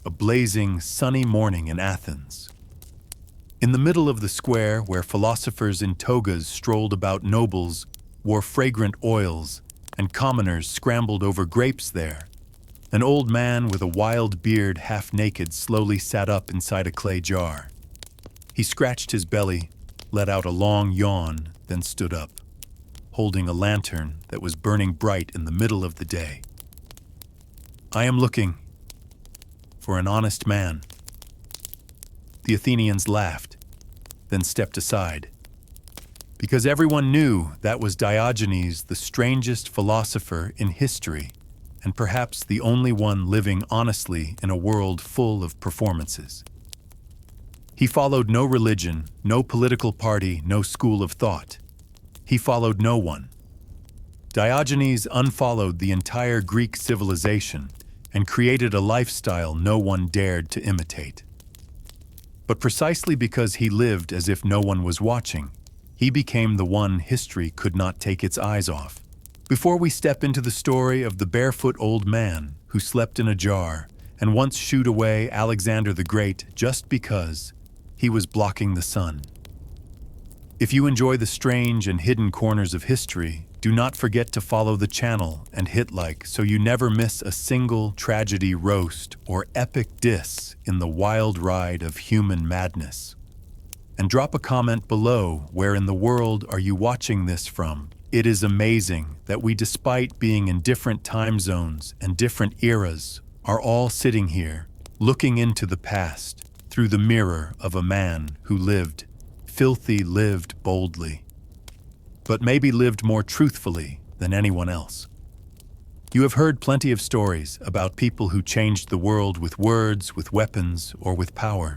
a blazing, sunny morning in Athens. In the middle of the square, where philosophers in togas strolled about, nobles wore fragrant oils, and commoners scrambled over grapes there, an old man with a wild beard, half-naked, slowly sat up inside a clay jar. He scratched his belly, let out a long yawn, then stood up, holding a lantern that was burning bright in the middle of the day. "I am looking for an honest man." The Athenians laughed, then stepped aside, because everyone knew that was Diogenes, the strangest philosopher in history, and perhaps the only one living honestly in a world full of performances. He followed no religion, no political party, no school of thought. He followed no one. Diogenes unfollowed the entire Greek civilization and created a lifestyle no one dared to imitate. But precisely because he lived as if no one was watching, he became the one history could not take its eyes off. Before we step into the story of the barefoot old man who slept in a jar and once shooed away Alexander the Great just because he was blocking the sun. If you enjoy the strange and hidden corners of history, do not forget to follow the channel and hit like so you never miss a single tragedy, roast, or epic diss in the wild ride of human madness. And drop a comment below, where in the world are you watching this from? It is amazing that we, despite being in different time zones and different eras, are all sitting here, looking into the past through the mirror of a man who lived boldly, but maybe lived more truthfully than anyone else. You have heard plenty of stories about people who changed the world with words, with weapons, or with power.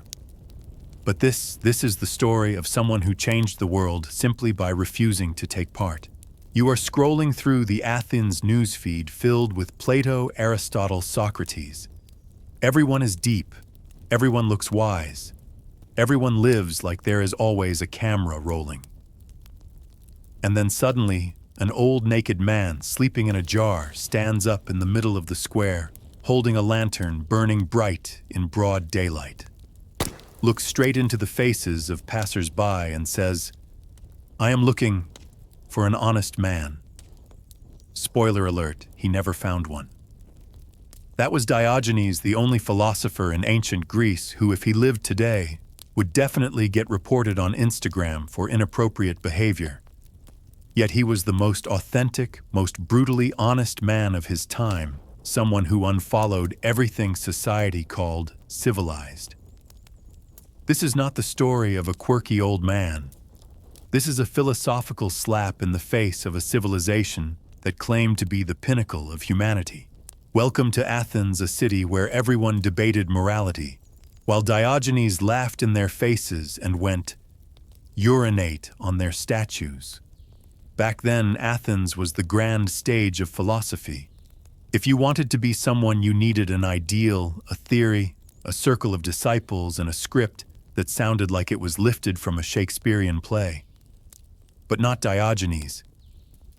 But this is the story of someone who changed the world simply by refusing to take part. You are scrolling through the Athens newsfeed filled with Plato, Aristotle, Socrates. Everyone is deep. Everyone looks wise. Everyone lives like there is always a camera rolling. And then suddenly, an old naked man sleeping in a jar stands up in the middle of the square, holding a lantern burning bright in broad daylight, looks straight into the faces of passers-by and says, "I am looking for an honest man." Spoiler alert, he never found one. That was Diogenes, the only philosopher in ancient Greece who, if he lived today, would definitely get reported on Instagram for inappropriate behavior. Yet he was the most authentic, most brutally honest man of his time, someone who unfollowed everything society called civilized. This is not the story of a quirky old man. This is a philosophical slap in the face of a civilization that claimed to be the pinnacle of humanity. Welcome to Athens, a city where everyone debated morality, while Diogenes laughed in their faces and went urinate on their statues. Back then, Athens was the grand stage of philosophy. If you wanted to be someone, you needed an ideal, a theory, a circle of disciples, and a script that sounded like it was lifted from a Shakespearean play. But not Diogenes.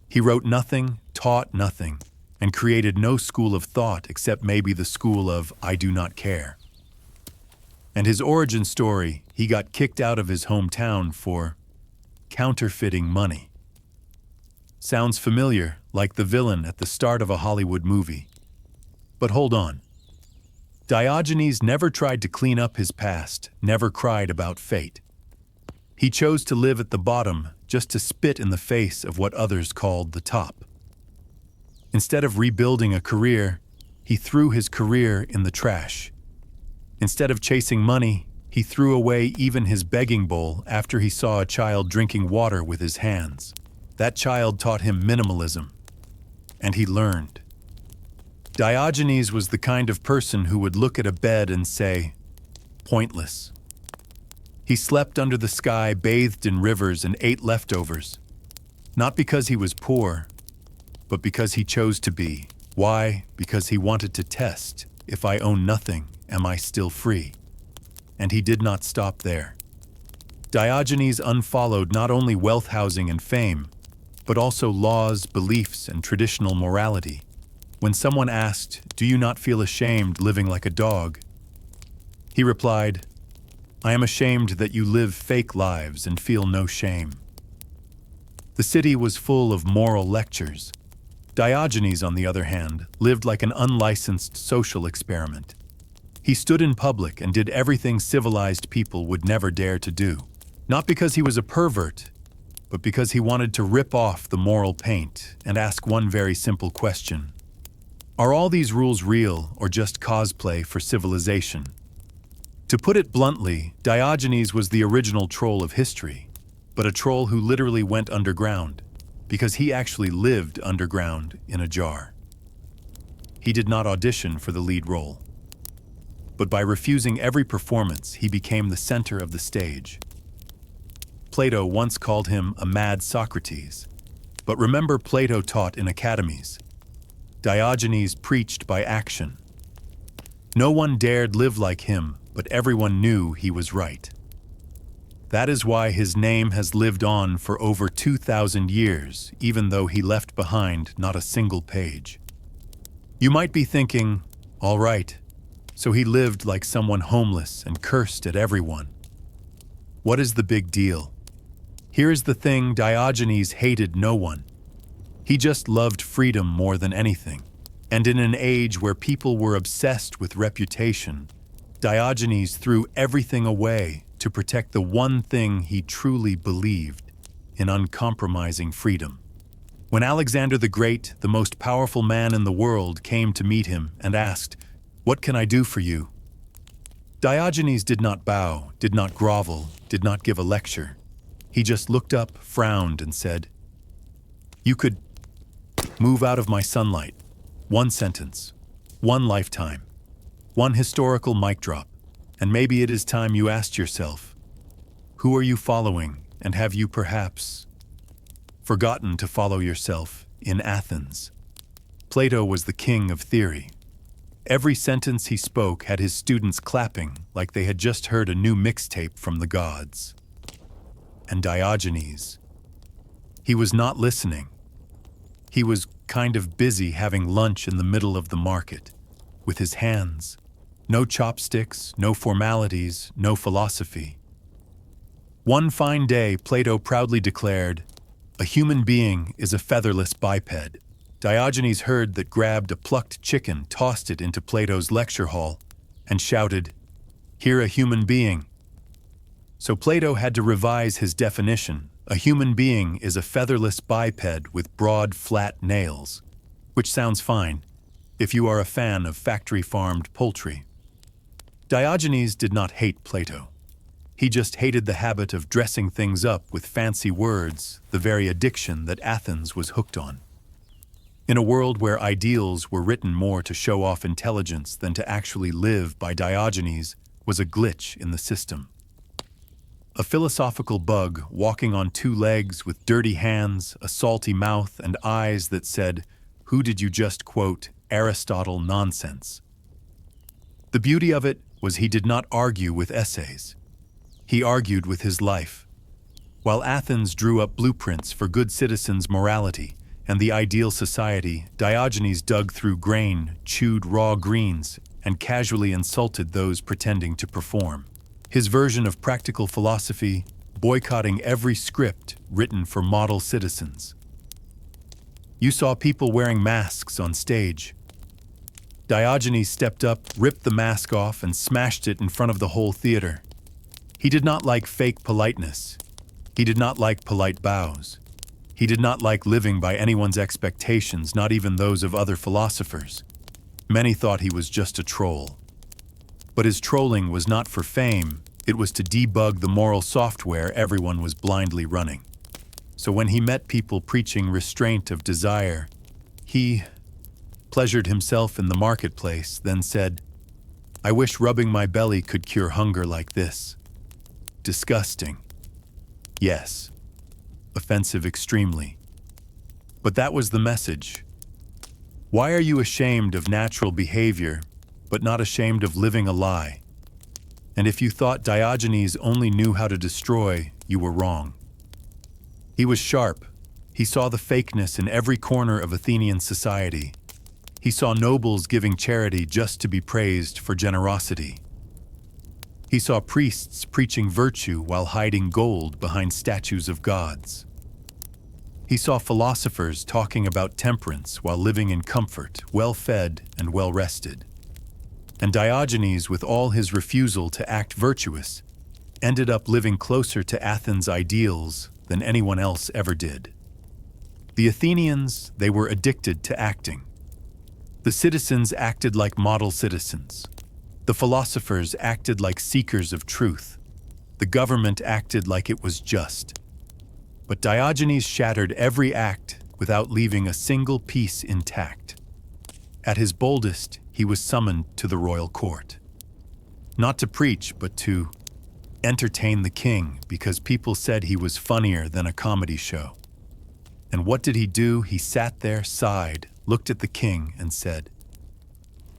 He wrote nothing, taught nothing, and created no school of thought except maybe the school of I do not care. And his origin story, he got kicked out of his hometown for counterfeiting money. Sounds familiar, like the villain at the start of a Hollywood movie. But hold on. Diogenes never tried to clean up his past, never cried about fate. He chose to live at the bottom, just to spit in the face of what others called the top. Instead of rebuilding a career, he threw his career in the trash. Instead of chasing money, he threw away even his begging bowl after he saw a child drinking water with his hands. That child taught him minimalism, and he learned. Diogenes was the kind of person who would look at a bed and say, pointless. He slept under the sky, bathed in rivers, and ate leftovers. Not because he was poor, but because he chose to be. Why? Because he wanted to test, if I own nothing, am I still free? And he did not stop there. Diogenes unfollowed not only wealth, housing, and fame, but also laws, beliefs, and traditional morality. When someone asked, "Do you not feel ashamed living like a dog?" He replied, "I am ashamed that you live fake lives and feel no shame." The city was full of moral lectures. Diogenes, on the other hand, lived like an unlicensed social experiment. He stood in public and did everything civilized people would never dare to do. Not because he was a pervert, but because he wanted to rip off the moral paint and ask one very simple question. Are all these rules real or just cosplay for civilization? To put it bluntly, Diogenes was the original troll of history, but a troll who literally went underground, because he actually lived underground in a jar. He did not audition for the lead role, but by refusing every performance, he became the center of the stage. Plato once called him a mad Socrates, but remember, Plato taught in academies. Diogenes preached by action. No one dared live like him, but everyone knew he was right. That is why his name has lived on for over 2,000 years, even though he left behind not a single page. You might be thinking, all right, so he lived like someone homeless and cursed at everyone. What is the big deal? Here is the thing: Diogenes hated no one. He just loved freedom more than anything. And in an age where people were obsessed with reputation, Diogenes threw everything away to protect the one thing he truly believed in: uncompromising freedom. When Alexander the Great, the most powerful man in the world, came to meet him and asked, "What can I do for you?" Diogenes did not bow, did not grovel, did not give a lecture. He just looked up, frowned, and said, "You could move out of my sunlight. One sentence, one lifetime, one historical mic drop, and maybe it is time you asked yourself, who are you following, and have you perhaps forgotten to follow yourself in Athens?" Plato was the king of theory. Every sentence he spoke had his students clapping like they had just heard a new mixtape from the gods. And Diogenes, he was not listening. He was kind of busy having lunch in the middle of the market, with his hands. No chopsticks, no formalities, no philosophy. One fine day, Plato proudly declared, "A human being is a featherless biped." Diogenes heard that, grabbed a plucked chicken, tossed it into Plato's lecture hall, and shouted, "Hear a human being." So Plato had to revise his definition. A human being is a featherless biped with broad, flat nails, which sounds fine if you are a fan of factory-farmed poultry. Diogenes did not hate Plato. He just hated the habit of dressing things up with fancy words, the very addiction that Athens was hooked on. In a world where ideals were written more to show off intelligence than to actually live by, Diogenes was a glitch in the system. A philosophical bug walking on two legs with dirty hands, a salty mouth, and eyes that said, "Who did you just quote? Aristotle nonsense." The beauty of it was he did not argue with essays. He argued with his life. While Athens drew up blueprints for good citizens' morality and the ideal society, Diogenes dug through grain, chewed raw greens, and casually insulted those pretending to perform. His version of practical philosophy, boycotting every script written for model citizens. You saw people wearing masks on stage. Diogenes stepped up, ripped the mask off, and smashed it in front of the whole theater. He did not like fake politeness. He did not like polite bows. He did not like living by anyone's expectations, not even those of other philosophers. Many thought he was just a troll. But his trolling was not for fame, it was to debug the moral software everyone was blindly running. So when he met people preaching restraint of desire, he pleasured himself in the marketplace, then said, "I wish rubbing my belly could cure hunger like this." Disgusting. Yes. Offensive extremely. But that was the message. Why are you ashamed of natural behavior, but not ashamed of living a lie? And if you thought Diogenes only knew how to destroy, you were wrong. He was sharp. He saw the fakeness in every corner of Athenian society. He saw nobles giving charity just to be praised for generosity. He saw priests preaching virtue while hiding gold behind statues of gods. He saw philosophers talking about temperance while living in comfort, well-fed and well-rested. And Diogenes, with all his refusal to act virtuous, ended up living closer to Athens' ideals than anyone else ever did. The Athenians, they were addicted to acting. The citizens acted like model citizens. The philosophers acted like seekers of truth. The government acted like it was just. But Diogenes shattered every act without leaving a single piece intact. At his boldest, he was summoned to the royal court. Not to preach, but to entertain the king, because people said he was funnier than a comedy show. And what did he do? He sat there, sighed, looked at the king, and said,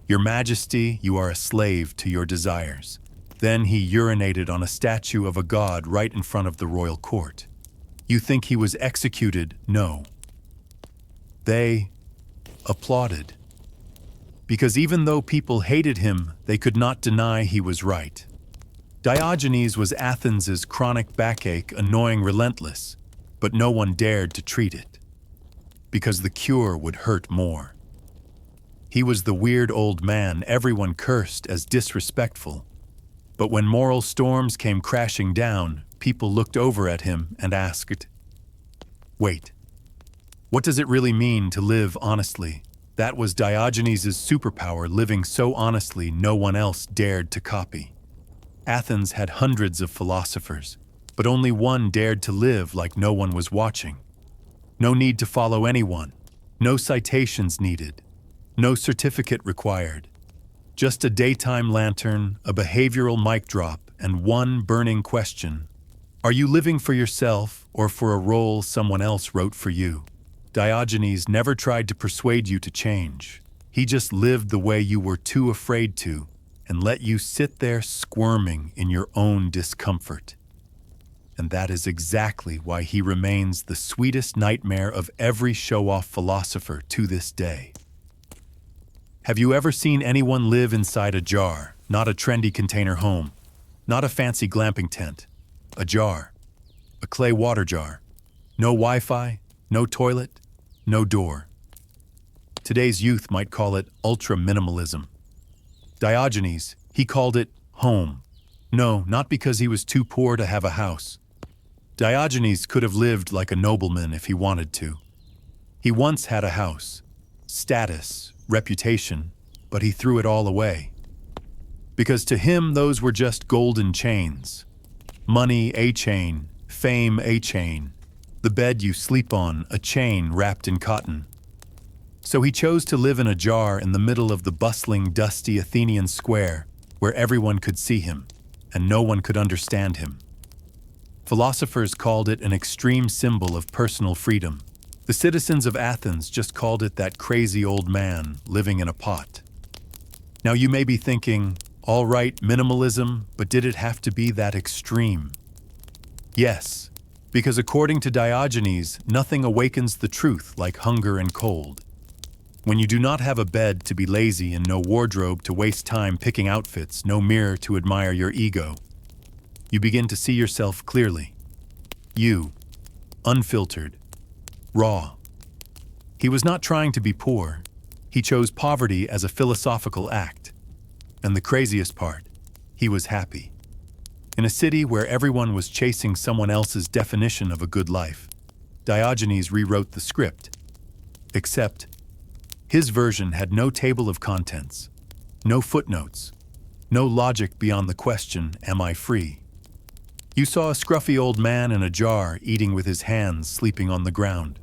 "Your Majesty, you are a slave to your desires." Then he urinated on a statue of a god right in front of the royal court. You think he was executed? No. They applauded. Because even though people hated him, they could not deny he was right. Diogenes was Athens' chronic backache, annoying, relentless, but no one dared to treat it, because the cure would hurt more. He was the weird old man everyone cursed as disrespectful, but when moral storms came crashing down, people looked over at him and asked, "Wait, what does it really mean to live honestly?" That was Diogenes' superpower, living so honestly no one else dared to copy. Athens had hundreds of philosophers, but only one dared to live like no one was watching. No need to follow anyone, no citations needed, no certificate required. Just a daytime lantern, a behavioral mic drop, and one burning question. Are you living for yourself or for a role someone else wrote for you? Diogenes never tried to persuade you to change. He just lived the way you were too afraid to and let you sit there squirming in your own discomfort. And that is exactly why he remains the sweetest nightmare of every show-off philosopher to this day. Have you ever seen anyone live inside a jar, not a trendy container home, not a fancy glamping tent, a jar, a clay water jar, no Wi-Fi, no toilet, no door? Today's youth might call it ultra-minimalism. Diogenes, he called it home. No, not because he was too poor to have a house. Diogenes could have lived like a nobleman if he wanted to. He once had a house, status, reputation, but he threw it all away. Because to him, those were just golden chains. Money, a chain. Fame, a chain. The bed you sleep on, a chain wrapped in cotton. So he chose to live in a jar in the middle of the bustling, dusty Athenian square, where everyone could see him, and no one could understand him. Philosophers called it an extreme symbol of personal freedom. The citizens of Athens just called it that crazy old man living in a pot. Now you may be thinking, all right, minimalism, but did it have to be that extreme? Yes, because according to Diogenes, nothing awakens the truth like hunger and cold. When you do not have a bed to be lazy and no wardrobe to waste time picking outfits, no mirror to admire your ego, you begin to see yourself clearly. You, unfiltered, raw. He was not trying to be poor. He chose poverty as a philosophical act. And the craziest part, he was happy. In a city where everyone was chasing someone else's definition of a good life, Diogenes rewrote the script. Except, his version had no table of contents, no footnotes, no logic beyond the question, am I free? You saw a scruffy old man in a jar eating with his hands, sleeping on the ground.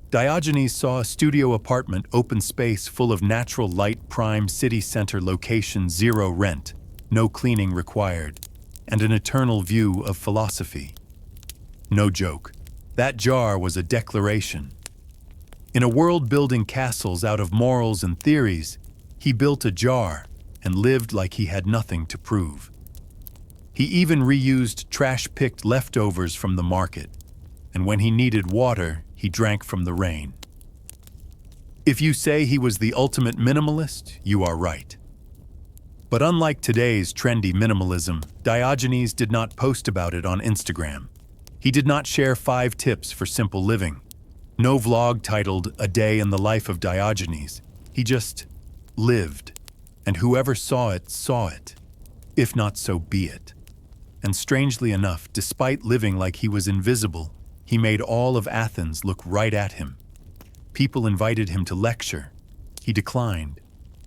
Diogenes saw a studio apartment, open space full of natural light, prime city center location, zero rent, no cleaning required, and an eternal view of philosophy. No joke. That jar was a declaration. In a world building castles out of morals and theories, he built a jar and lived like he had nothing to prove. He even reused trash-picked leftovers from the market, and when he needed water, he drank from the rain. If you say he was the ultimate minimalist, you are right. But unlike today's trendy minimalism, Diogenes did not post about it on Instagram. He did not share 5 tips for simple living. No vlog titled "A Day in the Life of Diogenes." He just lived, and whoever saw it. If not, so be it. And strangely enough, despite living like he was invisible, he made all of Athens look right at him. People invited him to lecture. He declined.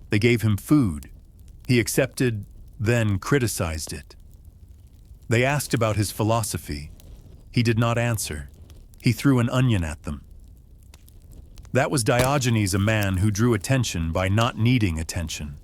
They gave him food. He accepted, then criticized it. They asked about his philosophy. He did not answer. He threw an onion at them. That was Diogenes, a man who drew attention by not needing attention.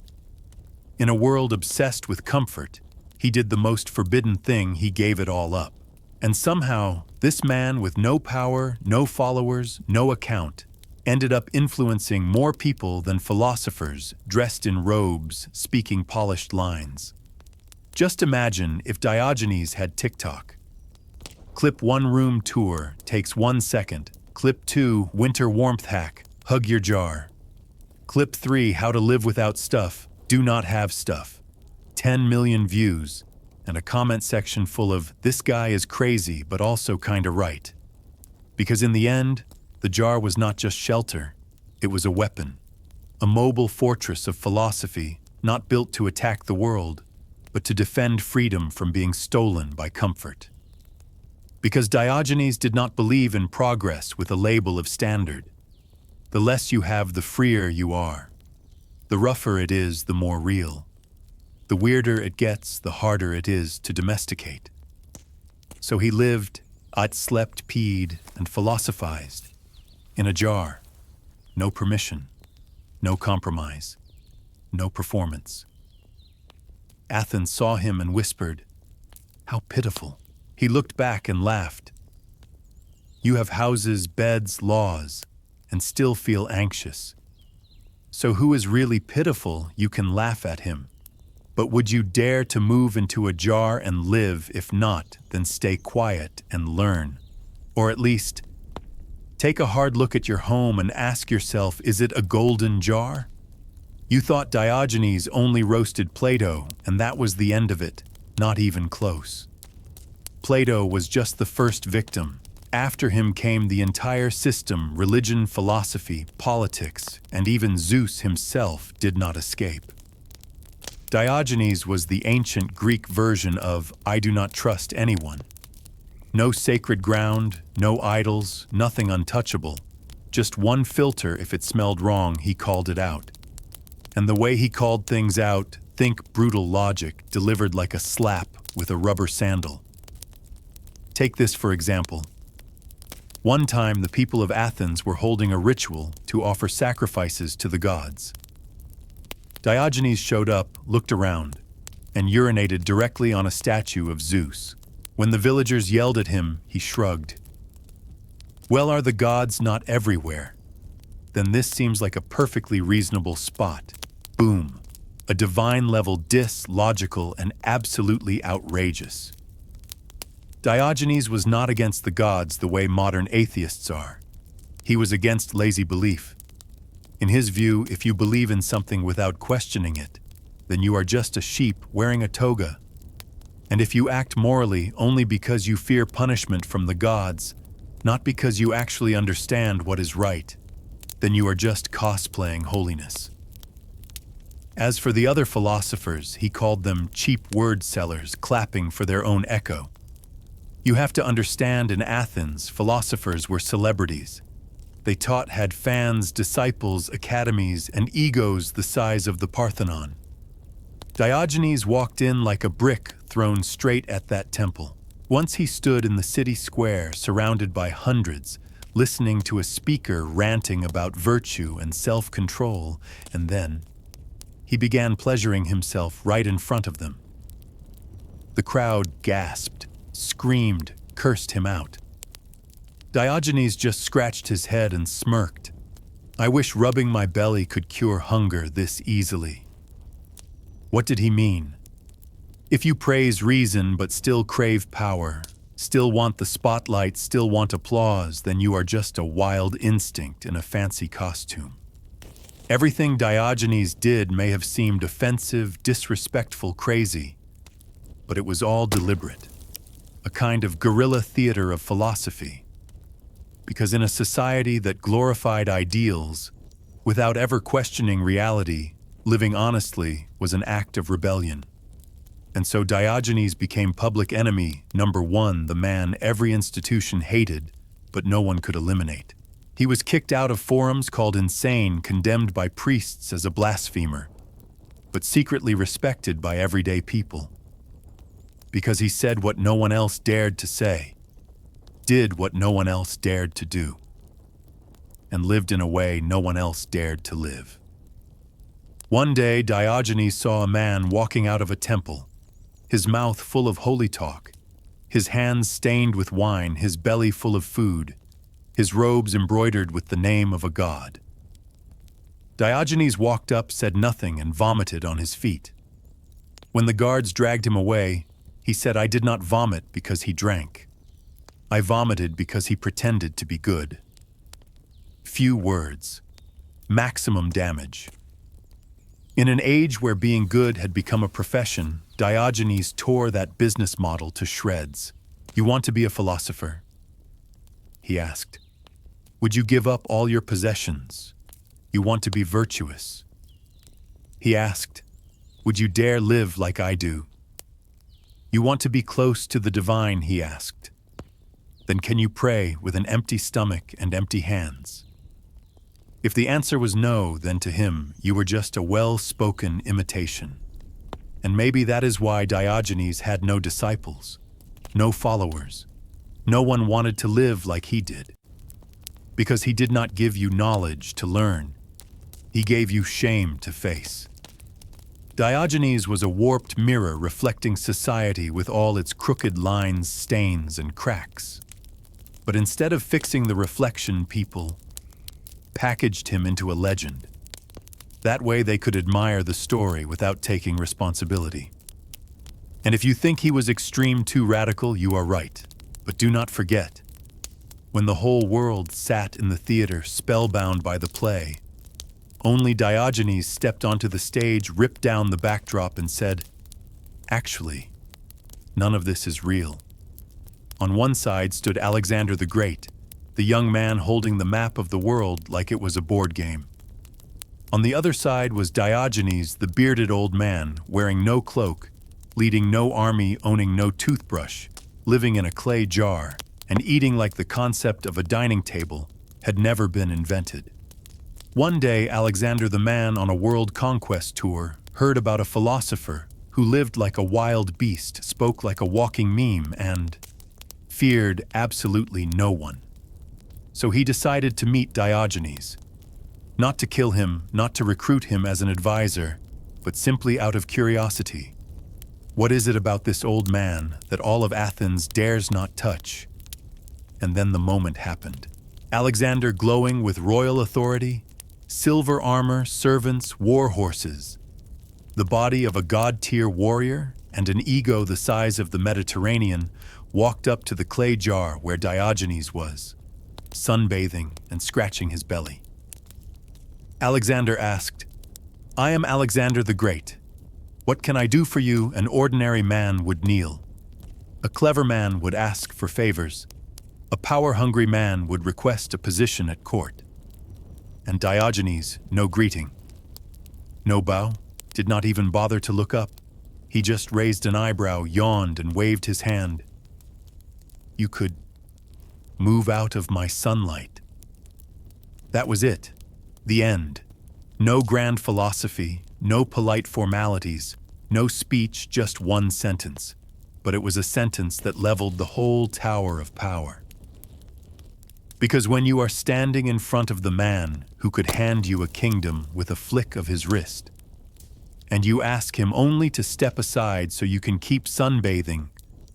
In a world obsessed with comfort, he did the most forbidden thing. He gave it all up. And somehow, this man with no power, no followers, no account, ended up influencing more people than philosophers dressed in robes, speaking polished lines. Just imagine if Diogenes had TikTok. Clip 1 room tour takes 1 second. Clip 2 winter warmth hack, hug your jar. Clip 3 how to live without stuff, do not have stuff. 10 million views, and a comment section full of "this guy is crazy but also kinda right." Because in the end, the jar was not just shelter, it was a weapon. A mobile fortress of philosophy, not built to attack the world, but to defend freedom from being stolen by comfort. Because Diogenes did not believe in progress with a label of standard. The less you have, the freer you are. The rougher it is, the more real. The weirder it gets, the harder it is to domesticate. So he lived, slept, peed, and philosophized. In a jar. No permission. No compromise. No performance. Athens saw him and whispered, "How pitiful." He looked back and laughed. You have houses, beds, laws, and still feel anxious. So who is really pitiful? You can laugh at him. But would you dare to move into a jar and live? If not, then stay quiet and learn. Or at least, take a hard look at your home and ask yourself, is it a golden jar? You thought Diogenes only roasted Plato, and that was the end of it. Not even close. Plato was just the first victim. After him came the entire system, religion, philosophy, politics, and even Zeus himself did not escape. Diogenes was the ancient Greek version of "I do not trust anyone." No sacred ground, no idols, nothing untouchable. Just one filter. If it smelled wrong, he called it out. And the way he called things out, think brutal logic, delivered like a slap with a rubber sandal. Take this for example. One time, the people of Athens were holding a ritual to offer sacrifices to the gods. Diogenes showed up, looked around, and urinated directly on a statue of Zeus. When the villagers yelled at him, he shrugged. Well, are the gods not everywhere? Then this seems like a perfectly reasonable spot. Boom. A divine-level diss, logical, and absolutely outrageous. Diogenes was not against the gods the way modern atheists are. He was against lazy belief. In his view, if you believe in something without questioning it, then you are just a sheep wearing a toga. And if you act morally only because you fear punishment from the gods, not because you actually understand what is right, then you are just cosplaying holiness. As for the other philosophers, he called them cheap word sellers clapping for their own echo. You have to understand, in Athens, philosophers were celebrities. They taught, had fans, disciples, academies, and egos the size of the Parthenon. Diogenes walked in like a brick thrown straight at that temple. Once he stood in the city square, surrounded by hundreds, listening to a speaker ranting about virtue and self-control, and then he began pleasuring himself right in front of them. The crowd gasped, screamed, cursed him out. Diogenes just scratched his head and smirked. I wish rubbing my belly could cure hunger this easily. What did he mean? If you praise reason but still crave power, still want the spotlight, still want applause, then you are just a wild instinct in a fancy costume. Everything Diogenes did may have seemed offensive, disrespectful, crazy, but it was all deliberate, a kind of guerrilla theater of philosophy. Because in a society that glorified ideals, without ever questioning reality, living honestly was an act of rebellion. And so Diogenes became public enemy number one, the man every institution hated, but no one could eliminate. He was kicked out of forums called insane, condemned by priests as a blasphemer, but secretly respected by everyday people. Because he said what no one else dared to say, did what no one else dared to do, and lived in a way no one else dared to live. One day, Diogenes saw a man walking out of a temple, his mouth full of holy talk, his hands stained with wine, his belly full of food, his robes embroidered with the name of a god. Diogenes walked up, said nothing, and vomited on his feet. When the guards dragged him away, he said, "I did not vomit because he drank. I vomited because he pretended to be good." Few words, maximum damage. In an age where being good had become a profession, Diogenes tore that business model to shreds. "You want to be a philosopher?" he asked. "Would you give up all your possessions? You want to be virtuous?" He asked, "Would you dare live like I do? You want to be close to the divine?" he asked. "Then can you pray with an empty stomach and empty hands?" If the answer was no, then to him, you were just a well-spoken imitation. And maybe that is why Diogenes had no disciples, no followers. No one wanted to live like he did. Because he did not give you knowledge to learn. He gave you shame to face. Diogenes was a warped mirror reflecting society with all its crooked lines, stains, and cracks. But instead of fixing the reflection, people packaged him into a legend. That way they could admire the story without taking responsibility. And if you think he was extreme, too radical, you are right. But do not forget, when the whole world sat in the theater spellbound by the play, only Diogenes stepped onto the stage, ripped down the backdrop, and said, "Actually, none of this is real." On one side stood Alexander the Great, the young man holding the map of the world like it was a board game. On the other side was Diogenes, the bearded old man, wearing no cloak, leading no army, owning no toothbrush, living in a clay jar, and eating like the concept of a dining table had never been invented. One day, Alexander the man on a world conquest tour heard about a philosopher who lived like a wild beast, spoke like a walking meme, and feared absolutely no one. So he decided to meet Diogenes. Not to kill him, not to recruit him as an advisor, but simply out of curiosity. What is it about this old man that all of Athens dares not touch? And then the moment happened. Alexander, glowing with royal authority, silver armor, servants, war horses, the body of a god-tier warrior, and an ego the size of the Mediterranean, walked up to the clay jar where Diogenes was, sunbathing and scratching his belly. Alexander asked, "I am Alexander the Great. What can I do for you?" An ordinary man would kneel. A clever man would ask for favors. A power-hungry man would request a position at court. And Diogenes, no greeting, no bow, did not even bother to look up. He just raised an eyebrow, yawned, and waved his hand. "You could move out of my sunlight." That was it. The end. No grand philosophy, no polite formalities, no speech, just one sentence. But it was a sentence that leveled the whole tower of power. Because when you are standing in front of the man who could hand you a kingdom with a flick of his wrist, and you ask him only to step aside so you can keep sunbathing,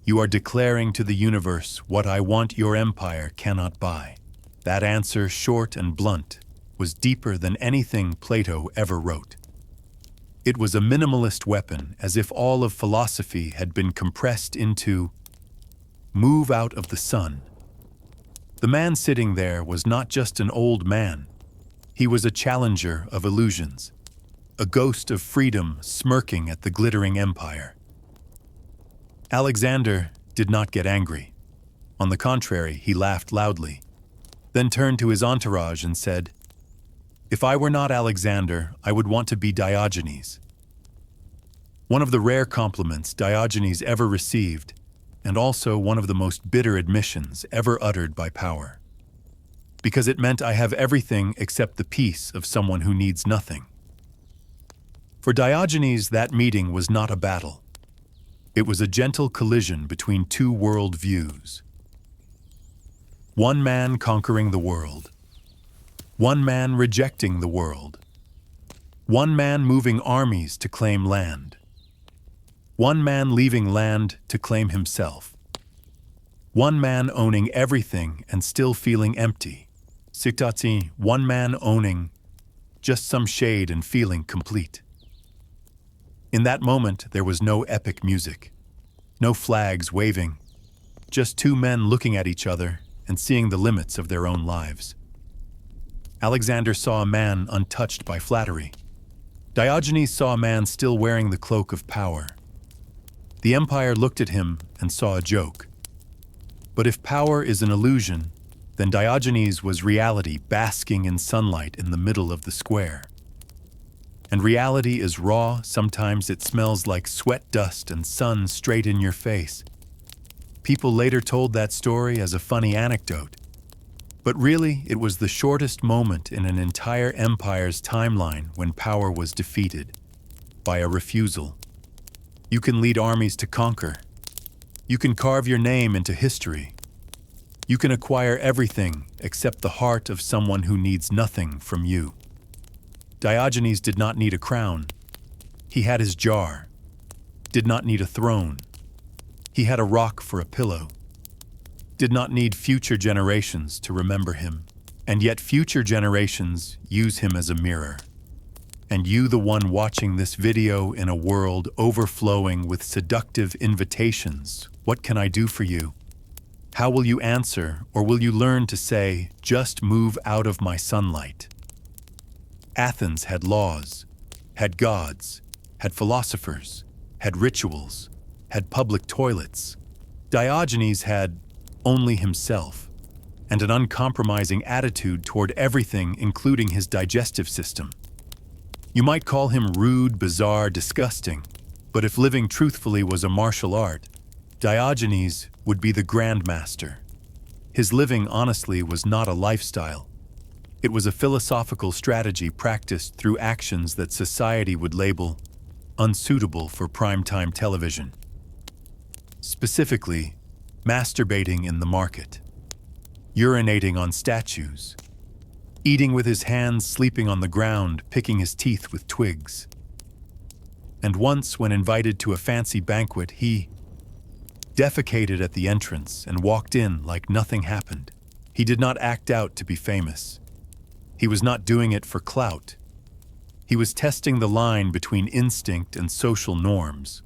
you are declaring to the universe, "What I want your empire cannot buy." That answer, short and blunt, was deeper than anything Plato ever wrote. It was a minimalist weapon, as if all of philosophy had been compressed into "move out of the sun." The man sitting there was not just an old man. He was a challenger of illusions, a ghost of freedom smirking at the glittering empire. Alexander did not get angry. On the contrary, he laughed loudly, then turned to his entourage and said, "If I were not Alexander, I would want to be Diogenes." One of the rare compliments Diogenes ever received, and also one of the most bitter admissions ever uttered by power. Because it meant I have everything except the peace of someone who needs nothing. For Diogenes, that meeting was not a battle. It was a gentle collision between two world views. One man conquering the world. One man rejecting the world. One man moving armies to claim land. One man leaving land to claim himself. One man owning everything and still feeling empty. Siktati, one man owning just some shade and feeling complete. In that moment, there was no epic music, no flags waving, just two men looking at each other and seeing the limits of their own lives. Alexander saw a man untouched by flattery. Diogenes saw a man still wearing the cloak of power. The empire looked at him and saw a joke. But if power is an illusion, then Diogenes was reality basking in sunlight in the middle of the square. And reality is raw, sometimes it smells like sweat dust and sun straight in your face. People later told that story as a funny anecdote. But really, it was the shortest moment in an entire empire's timeline when power was defeated by a refusal. You can lead armies to conquer. You can carve your name into history. You can acquire everything except the heart of someone who needs nothing from you. Diogenes did not need a crown. He had his jar. Did not need a throne. He had a rock for a pillow. Did not need future generations to remember him. And yet future generations use him as a mirror. And you, the one watching this video in a world overflowing with seductive invitations, what can I do for you? How will you answer, or will you learn to say, just move out of my sunlight? Athens had laws, had gods, had philosophers, had rituals, had public toilets. Diogenes had only himself, and an uncompromising attitude toward everything, including his digestive system. You might call him rude, bizarre, disgusting, but if living truthfully was a martial art, Diogenes would be the grandmaster. His living, honestly, was not a lifestyle. It was a philosophical strategy practiced through actions that society would label unsuitable for primetime television. Specifically, masturbating in the market, urinating on statues, eating with his hands, sleeping on the ground, picking his teeth with twigs. And once, when invited to a fancy banquet, he defecated at the entrance and walked in like nothing happened. He did not act out to be famous. He was not doing it for clout. He was testing the line between instinct and social norms.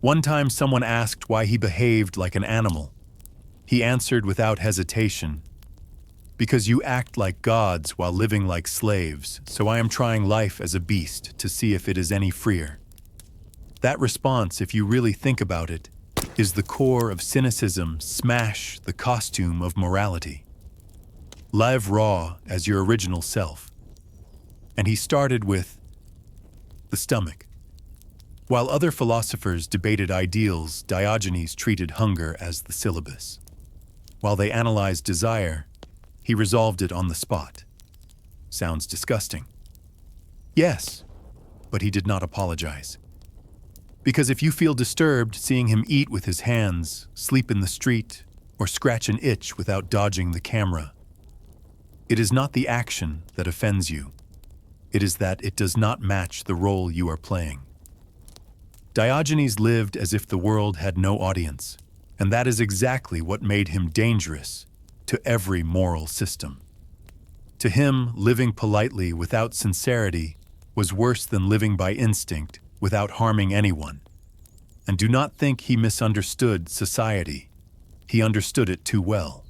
One time someone asked why he behaved like an animal. He answered without hesitation, "Because you act like gods while living like slaves, so I am trying life as a beast to see if it is any freer." That response, if you really think about it, is the core of cynicism, smash the costume of morality. Live raw as your original self. And he started with the stomach. While other philosophers debated ideals, Diogenes treated hunger as the syllabus. While they analyzed desire, he resolved it on the spot. Sounds disgusting. Yes, but he did not apologize. Because if you feel disturbed seeing him eat with his hands, sleep in the street, or scratch an itch without dodging the camera, it is not the action that offends you. It is that it does not match the role you are playing. Diogenes lived as if the world had no audience, and that is exactly what made him dangerous to every moral system. To him, living politely without sincerity was worse than living by instinct without harming anyone. And do not think he misunderstood society. He understood it too well.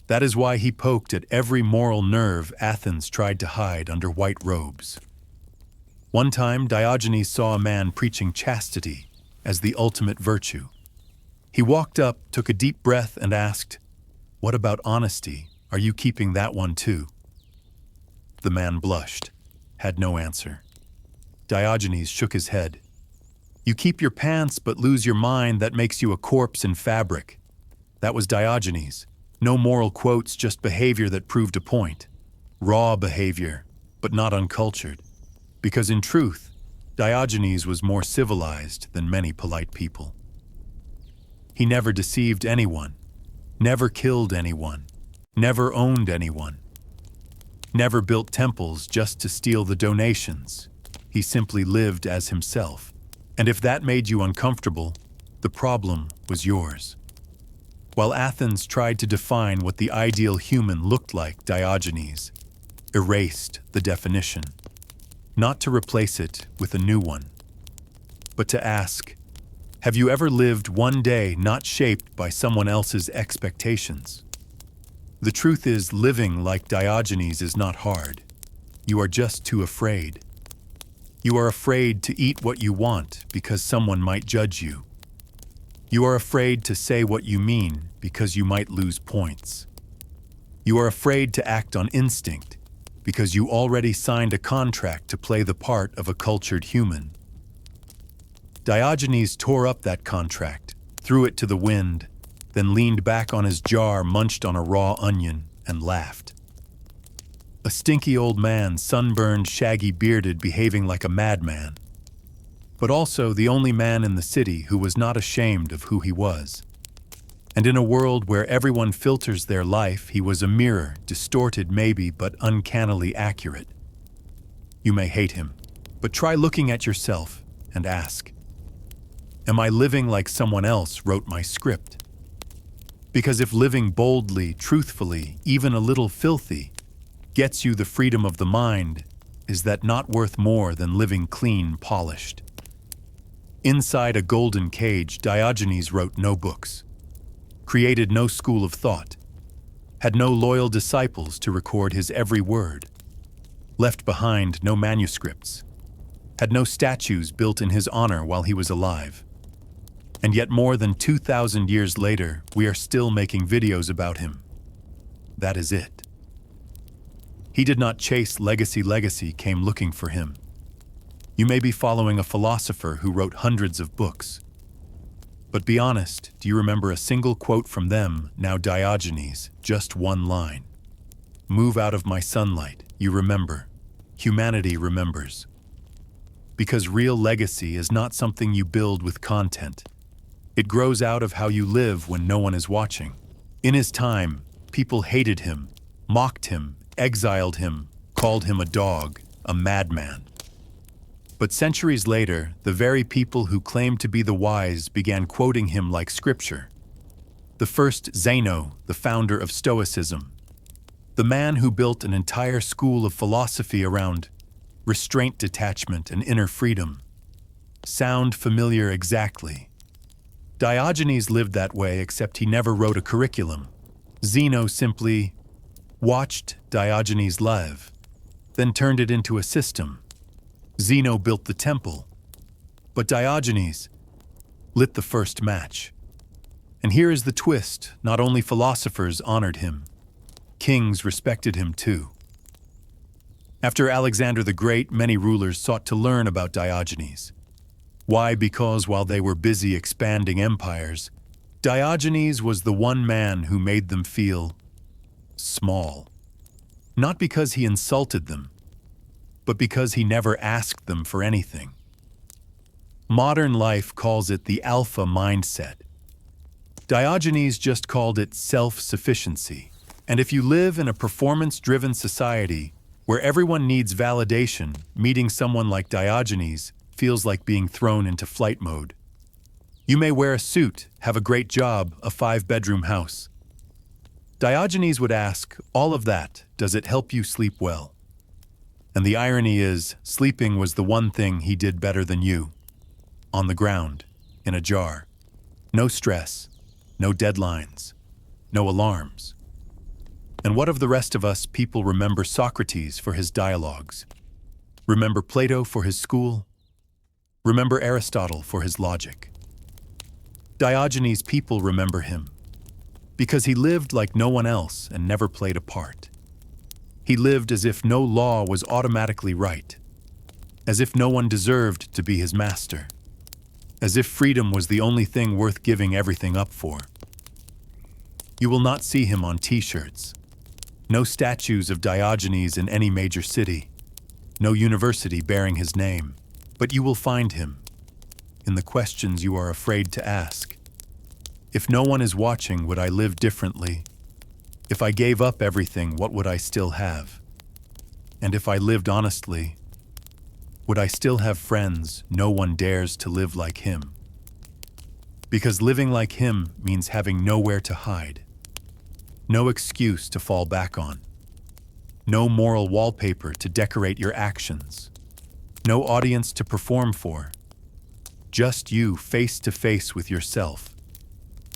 That is why he poked at every moral nerve Athens tried to hide under white robes. One time, Diogenes saw a man preaching chastity as the ultimate virtue. He walked up, took a deep breath, and asked, "What about honesty? Are you keeping that one too?" The man blushed, had no answer. Diogenes shook his head. "You keep your pants but lose your mind, that makes you a corpse in fabric." That was Diogenes. No moral quotes, just behavior that proved a point. Raw behavior, but not uncultured. Because in truth, Diogenes was more civilized than many polite people. He never deceived anyone, never killed anyone, never owned anyone, never built temples just to steal the donations. He simply lived as himself. And if that made you uncomfortable, the problem was yours. While Athens tried to define what the ideal human looked like, Diogenes erased the definition, not to replace it with a new one, but to ask, have you ever lived one day not shaped by someone else's expectations? The truth is, living like Diogenes is not hard. You are just too afraid. You are afraid to eat what you want because someone might judge you. You are afraid to say what you mean because you might lose points. You are afraid to act on instinct because you already signed a contract to play the part of a cultured human. Diogenes tore up that contract, threw it to the wind, then leaned back on his jar, munched on a raw onion, and laughed. A stinky old man, sunburned, shaggy-bearded, behaving like a madman, but also the only man in the city who was not ashamed of who he was. And in a world where everyone filters their life, he was a mirror, distorted maybe, but uncannily accurate. You may hate him, but try looking at yourself and ask, am I living like someone else wrote my script? Because if living boldly, truthfully, even a little filthy, gets you the freedom of the mind, is that not worth more than living clean, polished? Inside a golden cage, Diogenes wrote no books, created no school of thought, had no loyal disciples to record his every word, left behind no manuscripts, had no statues built in his honor while he was alive. And yet more than 2,000 years later, we are still making videos about him. That is it. He did not chase legacy. Legacy came looking for him. You may be following a philosopher who wrote hundreds of books. But be honest, do you remember a single quote from them, now Diogenes, just one line? Move out of my sunlight, you remember. Humanity remembers. Because real legacy is not something you build with content. It grows out of how you live when no one is watching. In his time, people hated him, mocked him, exiled him, called him a dog, a madman. But centuries later, the very people who claimed to be the wise began quoting him like scripture. The first Zeno, the founder of Stoicism, the man who built an entire school of philosophy around restraint, detachment, and inner freedom. Sound familiar? Exactly. Diogenes lived that way, except he never wrote a curriculum. Zeno simply watched Diogenes live, then turned it into a system. Zeno built the temple, but Diogenes lit the first match. And here is the twist: not only philosophers honored him, kings respected him too. After Alexander the Great, many rulers sought to learn about Diogenes. Why? Because while they were busy expanding empires, Diogenes was the one man who made them feel small. Not because he insulted them, but because he never asked them for anything. Modern life calls it the alpha mindset. Diogenes just called it self-sufficiency. And if you live in a performance-driven society where everyone needs validation, meeting someone like Diogenes feels like being thrown into flight mode. You may wear a suit, have a great job, a 5-bedroom house. Diogenes would ask, all of that, does it help you sleep well? And the irony is, sleeping was the one thing he did better than you. On the ground, in a jar. No stress, no deadlines, no alarms. And what of the rest of us? People remember Socrates for his dialogues. Remember Plato for his school. Remember Aristotle for his logic. Diogenes, people remember him because he lived like no one else and never played a part. He lived as if no law was automatically right, as if no one deserved to be his master, as if freedom was the only thing worth giving everything up for. You will not see him on t-shirts. No statues of Diogenes in any major city. No university bearing his name. But you will find him in the questions you are afraid to ask. If no one is watching, would I live differently? If I gave up everything, what would I still have? And if I lived honestly, would I still have friends? No one dares to live like him. Because living like him means having nowhere to hide. No excuse to fall back on. No moral wallpaper to decorate your actions. No audience to perform for. Just you face to face with yourself.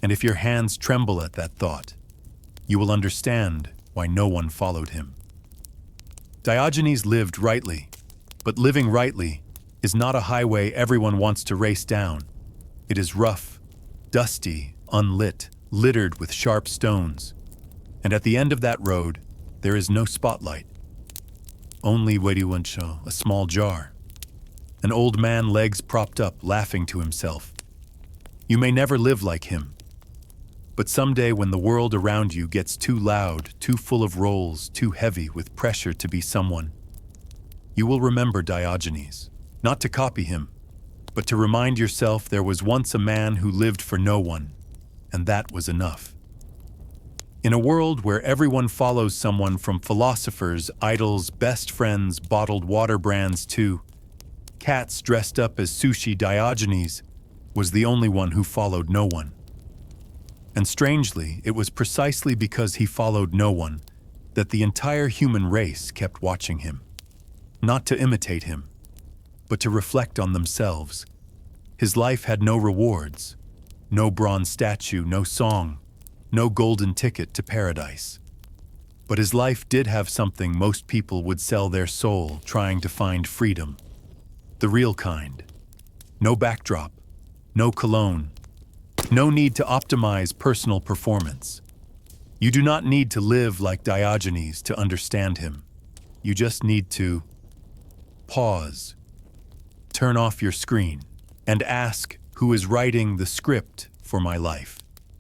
And if your hands tremble at that thought, you will understand why no one followed him. Diogenes lived rightly, but living rightly is not a highway everyone wants to race down. It is rough, dusty, unlit, littered with sharp stones. And at the end of that road, there is no spotlight. Only a small jar. An old man, legs propped up, laughing to himself. You may never live like him. But someday when the world around you gets too loud, too full of roles, too heavy with pressure to be someone, you will remember Diogenes, not to copy him, but to remind yourself there was once a man who lived for no one, and that was enough. In a world where everyone follows someone, from philosophers, idols, best friends, bottled water brands to cats dressed up as sushi, Diogenes was the only one who followed no one. And strangely, it was precisely because he followed no one that the entire human race kept watching him. Not to imitate him, but to reflect on themselves. His life had no rewards, no bronze statue, no song, no golden ticket to paradise. But his life did have something most people would sell their soul trying to find freedom. The real kind. No backdrop, no cologne, no need to optimize personal performance. You do not need to live like Diogenes to understand him. You just need to pause, turn off your screen, and ask, who is writing the script for my life?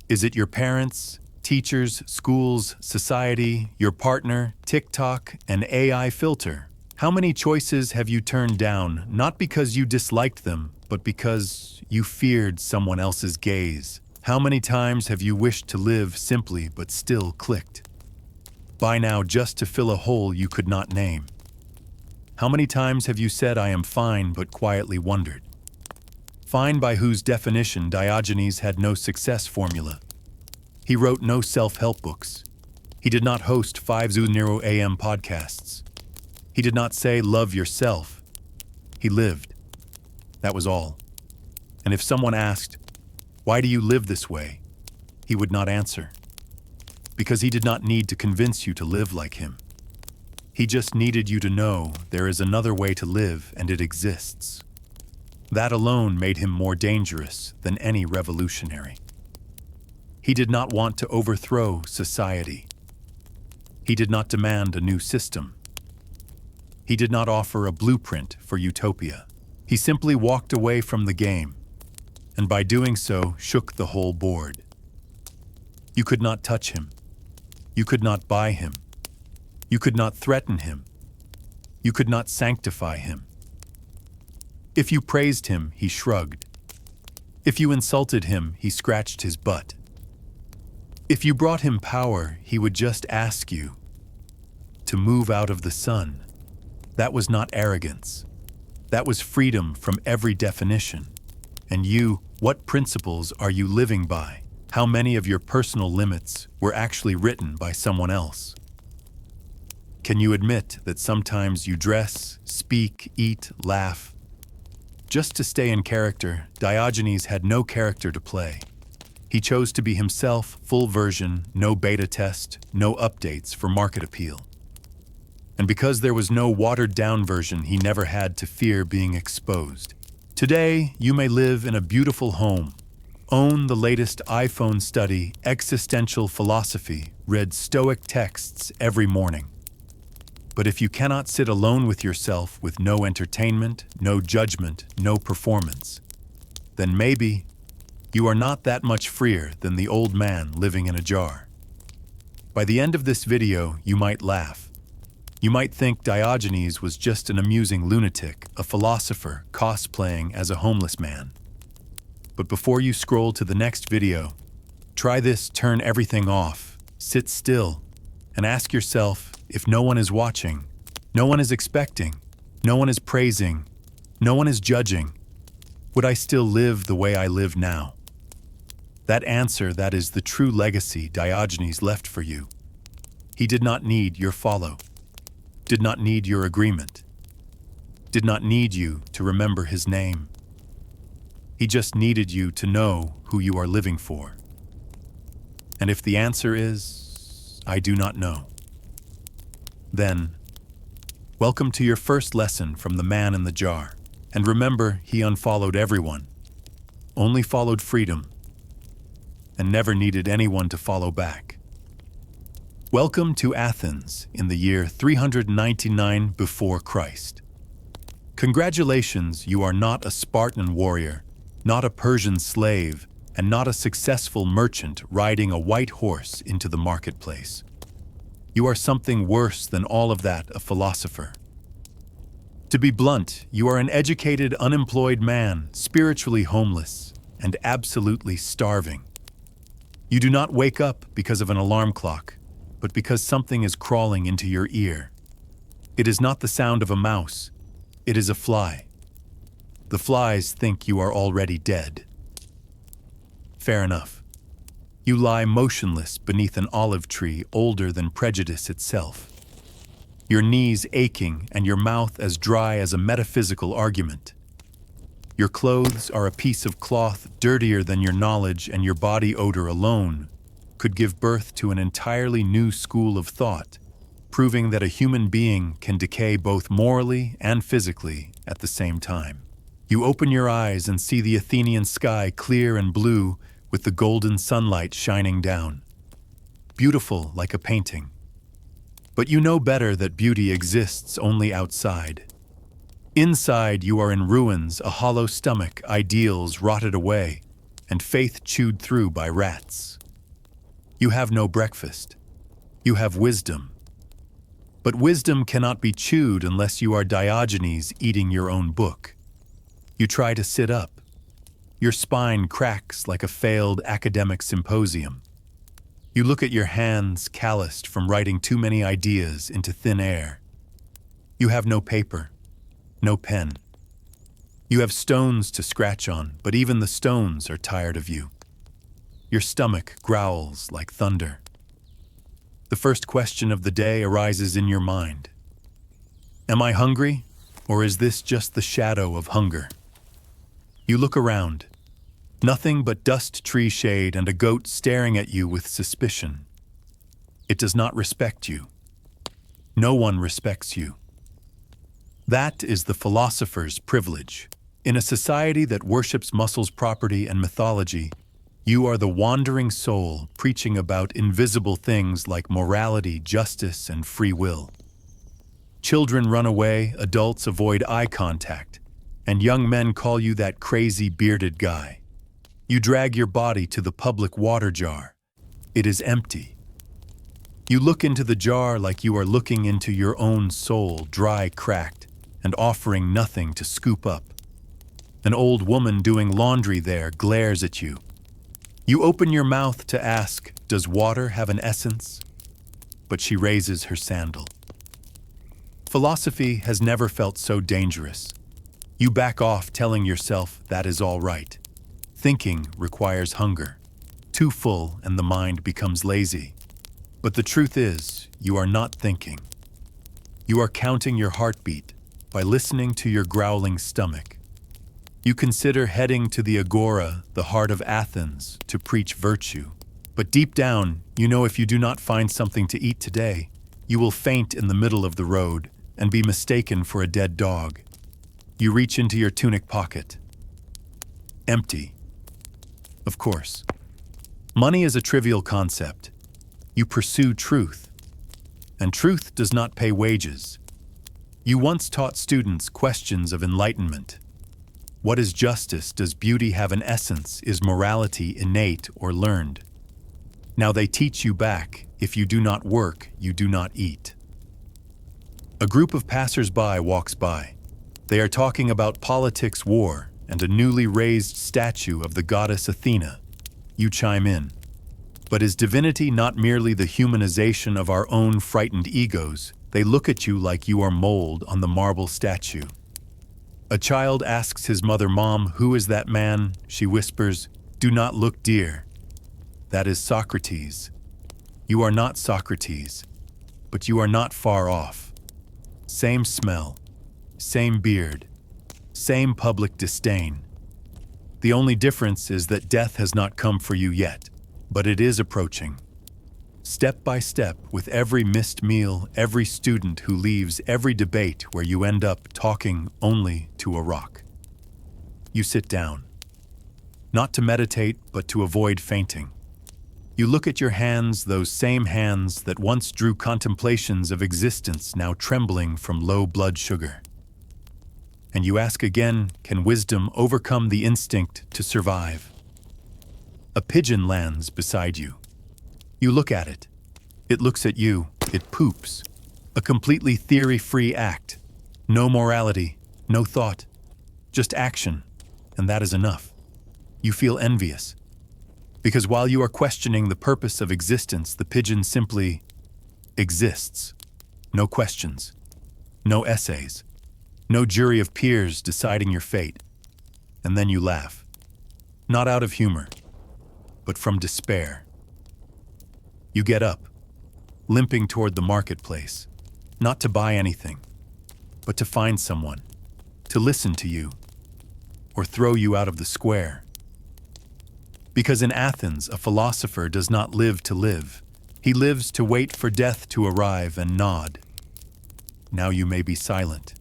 Is it your parents, teachers, schools, society, your partner, TikTok, an AI filter? How many choices have you turned down, not because you disliked them, but because you feared someone else's gaze? How many times have you wished to live simply but still clicked by now just to fill a hole you could not name? How many times have you said, I am fine, but quietly wondered? Fine by whose definition? Diogenes had no success formula. He wrote no self-help books. He did not host 5:00 a.m. podcasts. He did not say, love yourself. He lived. That was all. And if someone asked, why do you live this way? He would not answer. Because he did not need to convince you to live like him. He just needed you to know there is another way to live, and it exists. That alone made him more dangerous than any revolutionary. He did not want to overthrow society. He did not demand a new system. He did not offer a blueprint for utopia. He simply walked away from the game, and by doing so, shook the whole board. You could not touch him. You could not buy him. You could not threaten him. You could not sanctify him. If you praised him, he shrugged. If you insulted him, he scratched his butt. If you brought him power, he would just ask you to move out of the sun. That was not arrogance. That was freedom from every definition. And you, what principles are you living by? How many of your personal limits were actually written by someone else? Can you admit that sometimes you dress, speak, eat, laugh just to stay in character? Diogenes had no character to play. He chose to be himself, full version, no beta test, no updates for market appeal. And because there was no watered-down version, he never had to fear being exposed. Today, you may live in a beautiful home, own the latest iPhone, study existential philosophy, read Stoic texts every morning. But if you cannot sit alone with yourself with no entertainment, no judgment, no performance, then maybe you are not that much freer than the old man living in a jar. By the end of this video, you might laugh. You might think Diogenes was just an amusing lunatic, a philosopher cosplaying as a homeless man. But before you scroll to the next video, try this: turn everything off, sit still, and ask yourself, if no one is watching, no one is expecting, no one is praising, no one is judging, would I still live the way I live now? That answer, that is the true legacy Diogenes left for you. He did not need your follow, did not need your agreement, did not need you to remember his name. He just needed you to know who you are living for. And if the answer is, I do not know, then welcome to your first lesson from the man in the jar. And remember, he unfollowed everyone, only followed freedom, and never needed anyone to follow back. Welcome to Athens in the year 399 before Christ. Congratulations, you are not a Spartan warrior, not a Persian slave, and not a successful merchant riding a white horse into the marketplace. You are something worse than all of that, a philosopher. To be blunt, you are an educated, unemployed man, spiritually homeless, and absolutely starving. You do not wake up because of an alarm clock, but because something is crawling into your ear. It is not the sound of a mouse, it is a fly. The flies think you are already dead. Fair enough. You lie motionless beneath an olive tree older than prejudice itself. Your knees aching and your mouth as dry as a metaphysical argument. Your clothes are a piece of cloth dirtier than your knowledge, and your body odor alone could give birth to an entirely new school of thought, proving that a human being can decay both morally and physically at the same time. You open your eyes and see the Athenian sky clear and blue with the golden sunlight shining down. Beautiful like a painting. But you know better that beauty exists only outside. Inside, you are in ruins, a hollow stomach, ideals rotted away, and faith chewed through by rats. You have no breakfast. You have wisdom. But wisdom cannot be chewed unless you are Diogenes eating your own book. You try to sit up. Your spine cracks like a failed academic symposium. You look at your hands calloused from writing too many ideas into thin air. You have no paper, no pen. You have stones to scratch on, but even the stones are tired of you. Your stomach growls like thunder. The first question of the day arises in your mind. Am I hungry, or is this just the shadow of hunger? You look around. Nothing but dust, tree shade, and a goat staring at you with suspicion. It does not respect you. No one respects you. That is the philosopher's privilege. In a society that worships muscles, property, and mythology, you are the wandering soul preaching about invisible things like morality, justice, and free will. Children run away, adults avoid eye contact, and young men call you that crazy bearded guy. You drag your body to the public water jar. It is empty. You look into the jar like you are looking into your own soul, dry, cracked, and offering nothing to scoop up. An old woman doing laundry there glares at you. You open your mouth to ask, does water have an essence? But she raises her sandal. Philosophy has never felt so dangerous. You back off, telling yourself that is all right. Thinking requires hunger. Too full and the mind becomes lazy. But the truth is, you are not thinking. You are counting your heartbeat by listening to your growling stomach. You consider heading to the agora, the heart of Athens, to preach virtue. But deep down, you know if you do not find something to eat today, you will faint in the middle of the road and be mistaken for a dead dog. You reach into your tunic pocket. Empty. Of course. Money is a trivial concept. You pursue truth. And truth does not pay wages. You once taught students questions of enlightenment. What is justice? Does beauty have an essence? Is morality innate or learned? Now they teach you back, if you do not work, you do not eat. A group of passers-by walks by. They are talking about politics, war, and a newly raised statue of the goddess Athena. You chime in. But is divinity not merely the humanization of our own frightened egos? They look at you like you are mold on the marble statue. A child asks his mother, "Mom, who is that man?" She whispers, "Do not look, dear. That is Socrates. You are not Socrates, but you are not far off. Same smell, same beard, same public disdain. The only difference is that death has not come for you yet, but it is approaching. Step by step, with every missed meal, every student who leaves, every debate where you end up talking only to a rock. You sit down, not to meditate, but to avoid fainting. You look at your hands, those same hands that once drew contemplations of existence, now trembling from low blood sugar. And you ask again, can wisdom overcome the instinct to survive? A pigeon lands beside you. You look at it. It looks at you. It poops. A completely theory-free act. No morality, no thought, just action, and that is enough. You feel envious. Because while you are questioning the purpose of existence, the pigeon simply exists. No questions, no essays, no jury of peers deciding your fate. And then you laugh. Not out of humor, but from despair. You get up, limping toward the marketplace, not to buy anything, but to find someone, to listen to you, or throw you out of the square. Because in Athens, a philosopher does not live to live. He lives to wait for death to arrive and nod. Now you may be silent.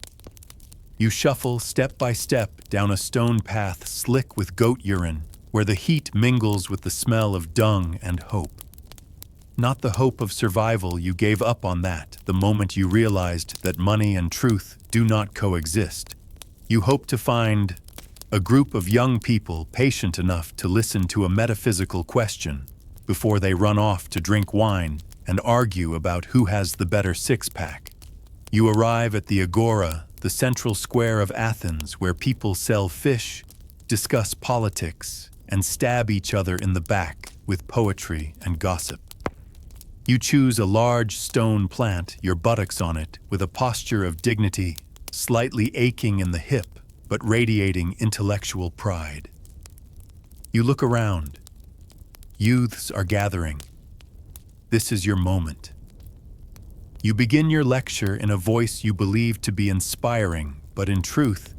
You shuffle step by step down a stone path slick with goat urine, where the heat mingles with the smell of dung and hope. Not the hope of survival, you gave up on that the moment you realized that money and truth do not coexist. You hope to find a group of young people patient enough to listen to a metaphysical question before they run off to drink wine and argue about who has the better six-pack. You arrive at the agora, the central square of Athens, where people sell fish, discuss politics, and stab each other in the back with poetry and gossip. You choose a large stone plant, your buttocks on it, with a posture of dignity, slightly aching in the hip, but radiating intellectual pride. You look around. Youths are gathering. This is your moment. You begin your lecture in a voice you believe to be inspiring, but in truth,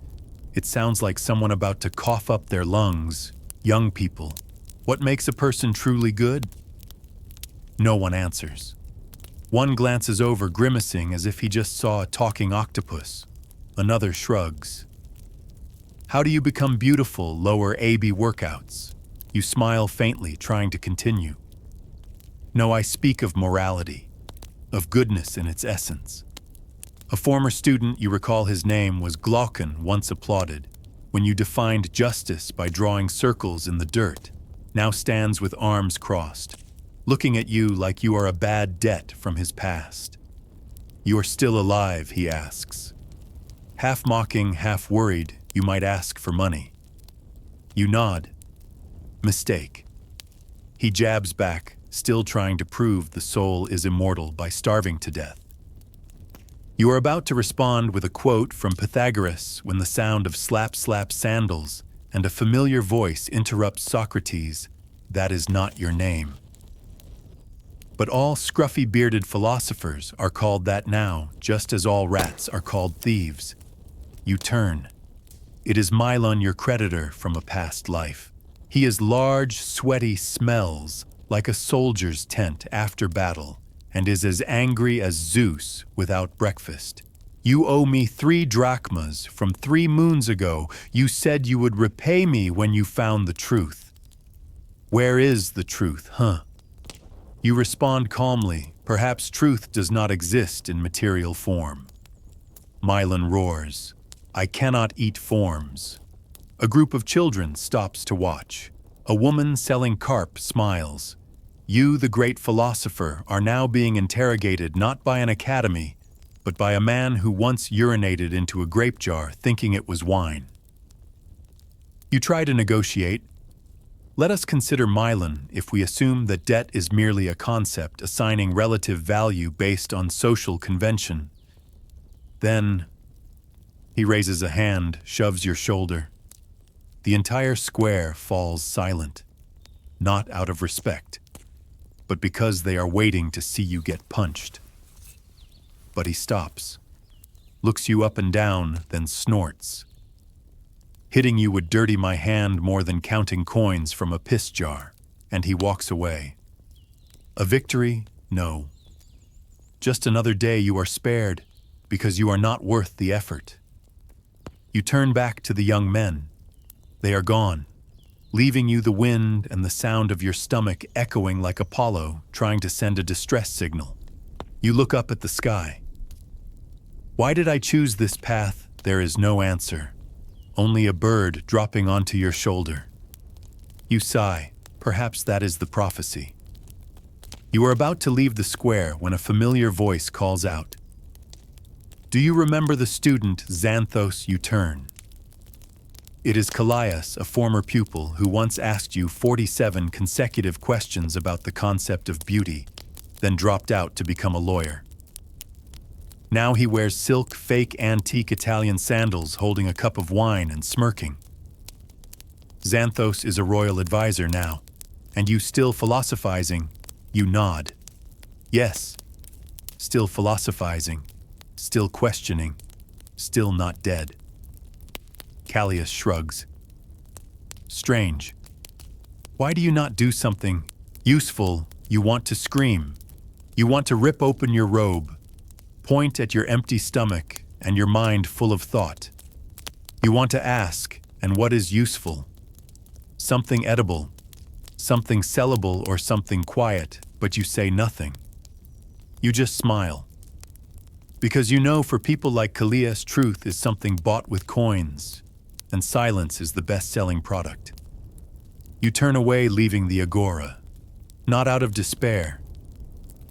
it sounds like someone about to cough up their lungs. Young people, what makes a person truly good? No one answers. One glances over, grimacing as if he just saw a talking octopus. Another shrugs. How do you become beautiful? Lower AB workouts. You smile faintly, trying to continue. No, I speak of morality, of goodness in its essence. A former student, you recall his name, was Glaucon, once applauded, when you defined justice by drawing circles in the dirt, now stands with arms crossed, looking at you like you are a bad debt from his past. You are still alive, he asks. Half mocking, half worried, you might ask for money. You nod. Mistake. He jabs back, still trying to prove the soul is immortal by starving to death. You are about to respond with a quote from Pythagoras when the sound of slap slap sandals and a familiar voice interrupts Socrates, "That is not your name." But all scruffy bearded philosophers are called that now, just as all rats are called thieves. You turn. it is Mylon, your creditor from a past life. He is large, sweaty, smells like a soldier's tent after battle, and is as angry as Zeus without breakfast. You owe me 3 drachmas from 3 moons ago. You said you would repay me when you found the truth. Where is the truth, huh? You respond calmly, perhaps truth does not exist in material form. Mylon roars, I cannot eat forms. A group of children stops to watch. A woman selling carp smiles. You, the great philosopher, are now being interrogated not by an academy, but by a man who once urinated into a grape jar thinking it was wine. You try to negotiate. Let us consider Mylon if we assume that debt is merely a concept assigning relative value based on social convention. Then, he raises a hand, shoves your shoulder. The entire square falls silent, not out of respect, but because they are waiting to see you get punched. But he stops, looks you up and down, then snorts. Hitting you would dirty my hand more than counting coins from a piss jar, and he walks away. A victory? No. Just another day you are spared, because you are not worth the effort. You turn back to the young men. They are gone, leaving you the wind and the sound of your stomach echoing like Apollo trying to send a distress signal. You look up at the sky. Why did I choose this path? There is no answer. Only a bird dropping onto your shoulder. You sigh. Perhaps that is the prophecy. You are about to leave the square when a familiar voice calls out. Do you remember the student Xanthos you turn? It is Callias, a former pupil, who once asked you 47 consecutive questions about the concept of beauty, then dropped out to become a lawyer. Now he wears silk, fake, antique Italian sandals, holding a cup of wine and smirking. Xanthos is a royal advisor now, and you still philosophizing, you nod. Yes, still philosophizing, still questioning, still not dead. Callias shrugs. Strange. Why do you not do something useful? You want to scream. You want to rip open your robe, point at your empty stomach and your mind full of thought. You want to ask, and what is useful? Something edible, something sellable, or something quiet, but you say nothing. You just smile. Because you know for people like Callias, truth is something bought with coins, and silence is the best-selling product. You turn away, leaving the agora, not out of despair,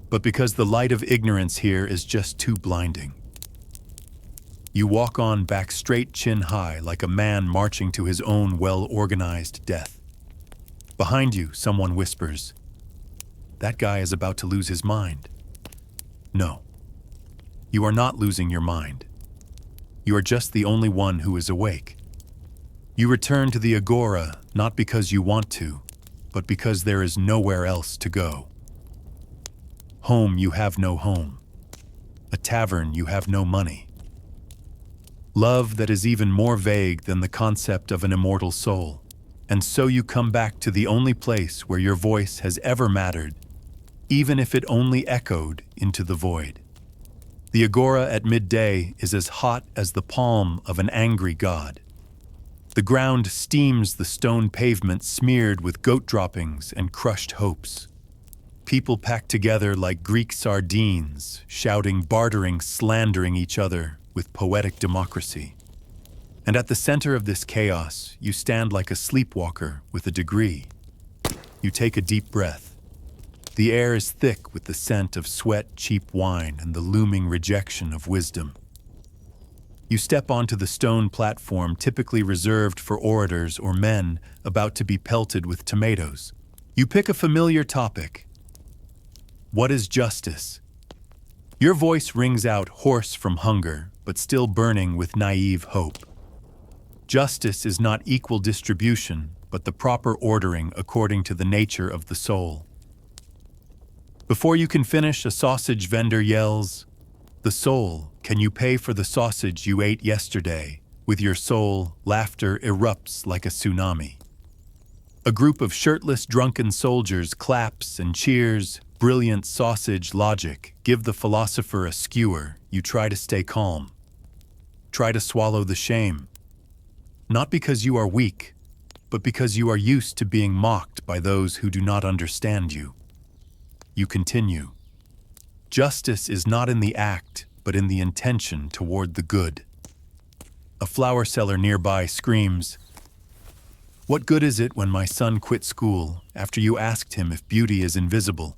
but because the light of ignorance here is just too blinding. You walk on back straight, chin high, like a man marching to his own well-organized death. Behind you, someone whispers, "That guy is about to lose his mind." No, you are not losing your mind. You are just the only one who is awake. You return to the agora not because you want to, but because there is nowhere else to go. Home, you have no home. A tavern, you have no money. Love that is even more vague than the concept of an immortal soul. And so you come back to the only place where your voice has ever mattered, even if it only echoed into the void. The agora at midday is as hot as the palm of an angry god. The ground steams the stone pavement smeared with goat droppings and crushed hopes. People pack together like Greek sardines, shouting, bartering, slandering each other with poetic democracy. And at the center of this chaos, you stand like a sleepwalker with a degree. You take a deep breath. The air is thick with the scent of sweat, cheap wine, and the looming rejection of wisdom. You step onto the stone platform typically reserved for orators or men about to be pelted with tomatoes. You pick a familiar topic. What is justice? Your voice rings out hoarse from hunger, but still burning with naive hope. Justice is not equal distribution, but the proper ordering according to the nature of the soul. Before you can finish, a sausage vendor yells, "The soul, can you pay for the sausage you ate yesterday?" With your soul, laughter erupts like a tsunami. A group of shirtless, drunken soldiers claps and cheers. Brilliant sausage logic. Give the philosopher a skewer. You try to stay calm. Try to swallow the shame. Not because you are weak, but because you are used to being mocked by those who do not understand you. You continue. Justice is not in the act, but in the intention toward the good. A flower seller nearby screams, "What good is it when my son quit school after you asked him if beauty is invisible?"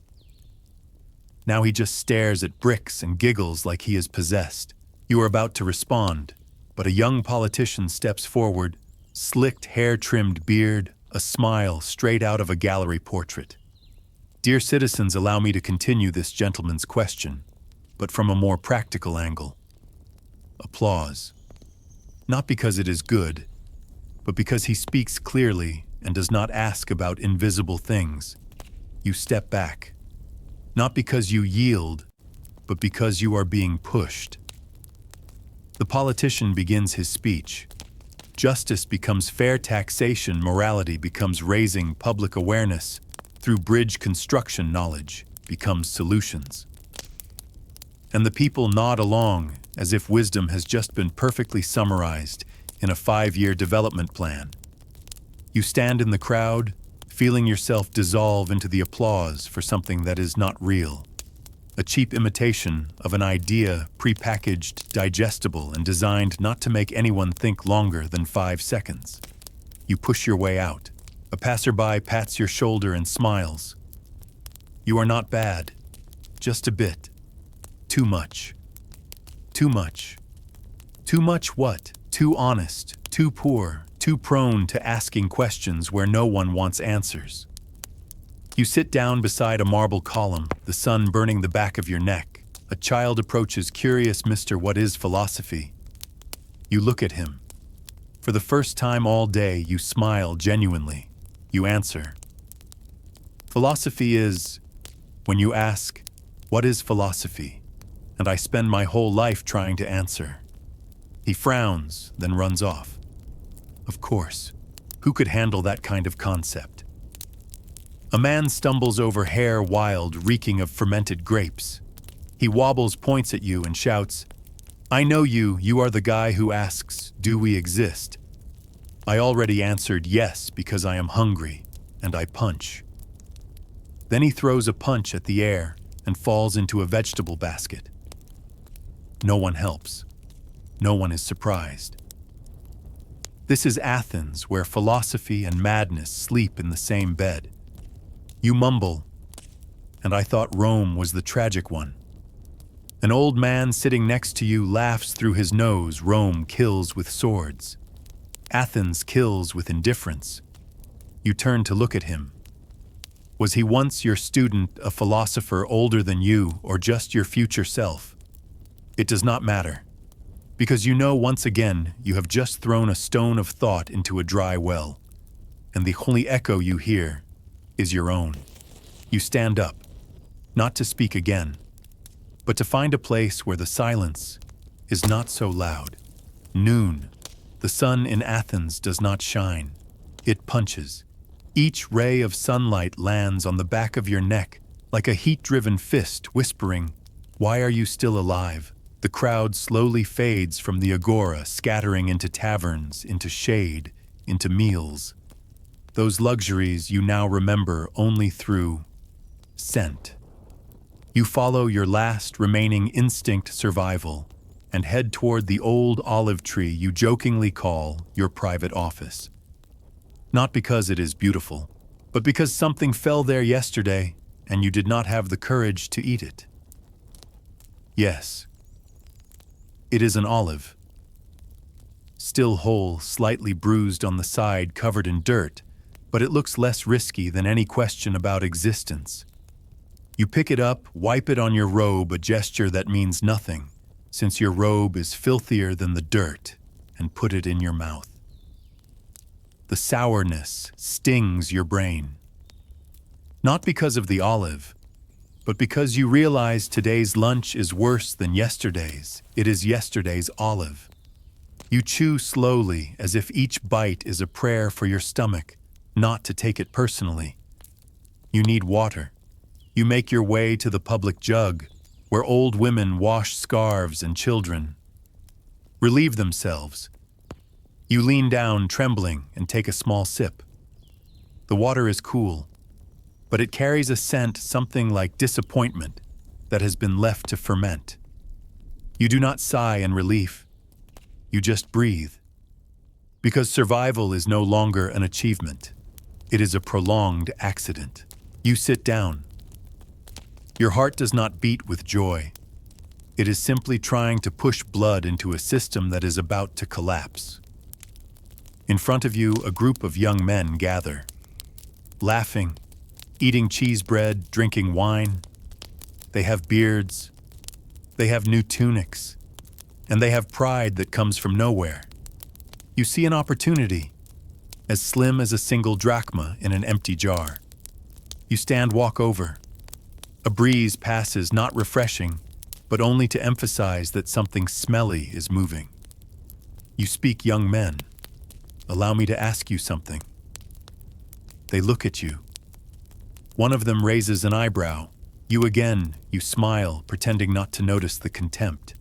Now he just stares at bricks and giggles like he is possessed. You are about to respond, but a young politician steps forward, slicked hair-trimmed beard, a smile straight out of a gallery portrait. Dear citizens, allow me to continue this gentleman's question, but from a more practical angle. Applause. Not because it is good, but because he speaks clearly and does not ask about invisible things. You step back. Not because you yield, but because you are being pushed. The politician begins his speech. Justice becomes fair taxation, morality becomes raising public awareness, through bridge construction knowledge becomes solutions. And the people nod along as if wisdom has just been perfectly summarized in a 5-year development plan. You stand in the crowd, feeling yourself dissolve into the applause for something that is not real. A cheap imitation of an idea, prepackaged, digestible, and designed not to make anyone think longer than 5 seconds. You push your way out. A passerby pats your shoulder and smiles. You are not bad, just a bit. Too much. Too much. Too much what? Too honest, too poor, too prone to asking questions where no one wants answers. You sit down beside a marble column, the sun burning the back of your neck. A child approaches, curious, "Mister, what is philosophy?" You look at him. For the first time all day, you smile genuinely. You answer. Philosophy is, when you ask, "What is philosophy?" And I spend my whole life trying to answer. He frowns, then runs off. Of course, who could handle that kind of concept? A man stumbles over hair wild, reeking of fermented grapes. He wobbles, points at you, and shouts, "I know you. You are the guy who asks, 'Do we exist?' I already answered yes because I am hungry, and I punch." Then he throws a punch at the air and falls into a vegetable basket. No one helps. No one is surprised. This is Athens, where philosophy and madness sleep in the same bed. You mumble, "And I thought Rome was the tragic one." An old man sitting next to you laughs through his nose. Rome kills with swords. Athens kills with indifference. You turn to look at him. Was he once your student, a philosopher older than you, or just your future self? It does not matter, because you know once again you have just thrown a stone of thought into a dry well, and the only echo you hear is your own. You stand up, not to speak again, but to find a place where the silence is not so loud. Noon. The sun in Athens does not shine. It punches. Each ray of sunlight lands on the back of your neck like a heat-driven fist whispering, "Why are you still alive?" The crowd slowly fades from the agora, scattering into taverns, into shade, into meals. Those luxuries you now remember only through scent. You follow your last remaining instinct, survival, and head toward the old olive tree you jokingly call your private office. Not because it is beautiful, but because something fell there yesterday and you did not have the courage to eat it. Yes, it is an olive. Still whole, slightly bruised on the side, covered in dirt, but it looks less risky than any question about existence. You pick it up, wipe it on your robe, a gesture that means nothing, since your robe is filthier than the dirt, and put it in your mouth. The sourness stings your brain. Not because of the olive, but because you realize today's lunch is worse than yesterday's. It is yesterday's olive. You chew slowly, as if each bite is a prayer for your stomach, not to take it personally. You need water. You make your way to the public jug, where old women wash scarves and children relieve themselves. You lean down, trembling, and take a small sip. The water is cool, but it carries a scent something like disappointment that has been left to ferment. You do not sigh in relief. You just breathe. Because survival is no longer an achievement. It is a prolonged accident. You sit down. Your heart does not beat with joy. It is simply trying to push blood into a system that is about to collapse. In front of you, a group of young men gather, laughing, eating cheese bread, drinking wine. They have beards. They have new tunics. And they have pride that comes from nowhere. You see an opportunity, as slim as a single drachma in an empty jar. You stand, walk over. A breeze passes, not refreshing, but only to emphasize that something smelly is moving. You speak, young men. Allow me to ask you something. They look at you. One of them raises an eyebrow. You again, you smile, pretending not to notice the contempt.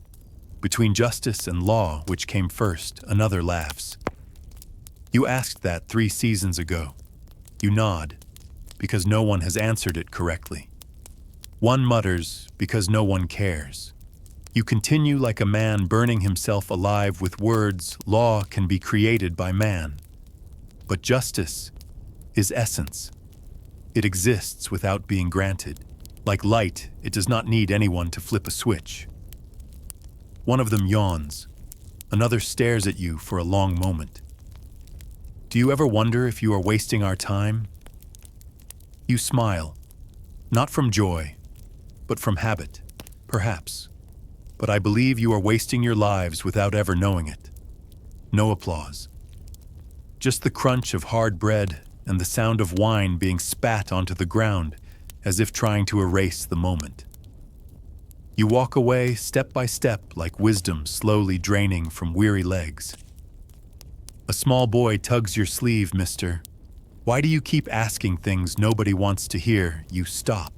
Between justice and law, which came first, another laughs. You asked that 3 seasons ago. You nod, because no one has answered it correctly. One mutters, because no one cares. You continue like a man burning himself alive with words. Law can be created by man. But justice is essence. It exists without being granted. Like light, it does not need anyone to flip a switch. One of them yawns. Another stares at you for a long moment. Do you ever wonder if you are wasting our time? You smile, not from joy, but from habit, perhaps. But I believe you are wasting your lives without ever knowing it. No applause. Just the crunch of hard bread and the sound of wine being spat onto the ground, as if trying to erase the moment. You walk away step by step like wisdom slowly draining from weary legs. A small boy tugs your sleeve, mister. Why do you keep asking things nobody wants to hear? You stop.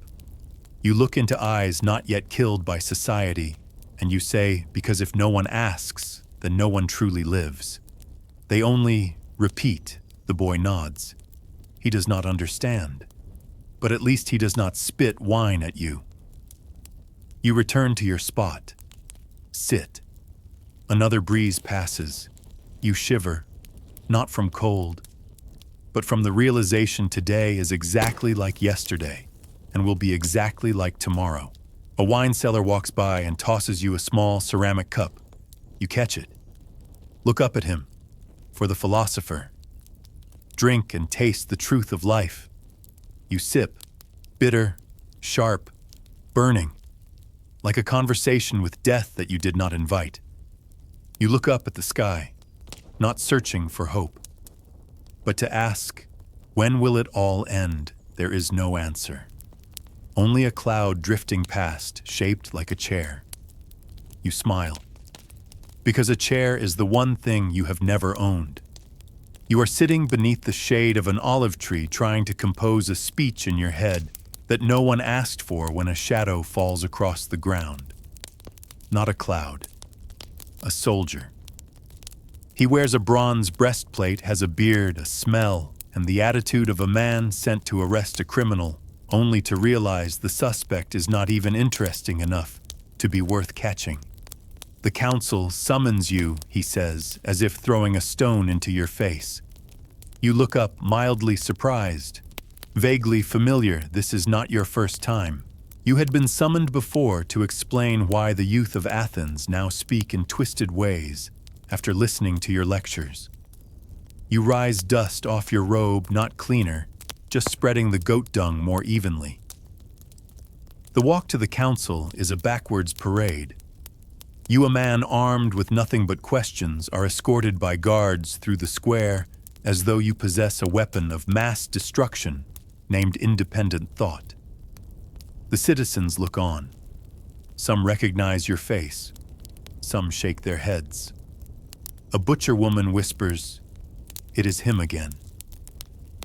You look into eyes not yet killed by society, and you say, because if no one asks, then no one truly lives. They only repeat. The boy nods. He does not understand, but at least he does not spit wine at you. You return to your spot. Sit. Another breeze passes. You shiver, not from cold, but from the realization today is exactly like yesterday and will be exactly like tomorrow. A wine seller walks by and tosses you a small ceramic cup. You catch it. Look up at him, for the philosopher. Drink and taste the truth of life. You sip, bitter, sharp, burning, like a conversation with death that you did not invite. You look up at the sky, not searching for hope, but to ask, when will it all end? There is no answer. Only a cloud drifting past, shaped like a chair. You smile, because a chair is the one thing you have never owned. You are sitting beneath the shade of an olive tree trying to compose a speech in your head that no one asked for when a shadow falls across the ground. Not a cloud. A soldier. He wears a bronze breastplate, has a beard, a smell, and the attitude of a man sent to arrest a criminal, only to realize the suspect is not even interesting enough to be worth catching. The council summons you, he says, as if throwing a stone into your face. You look up, mildly surprised. Vaguely familiar, this is not your first time. You had been summoned before to explain why the youth of Athens now speak in twisted ways after listening to your lectures. You rise dust off your robe, not cleaner, just spreading the goat dung more evenly. The walk to the council is a backwards parade. You, a man armed with nothing but questions, are escorted by guards through the square as though you possess a weapon of mass destruction named independent thought. The citizens look on. Some recognize your face. Some shake their heads. A butcher woman whispers, "It is him again."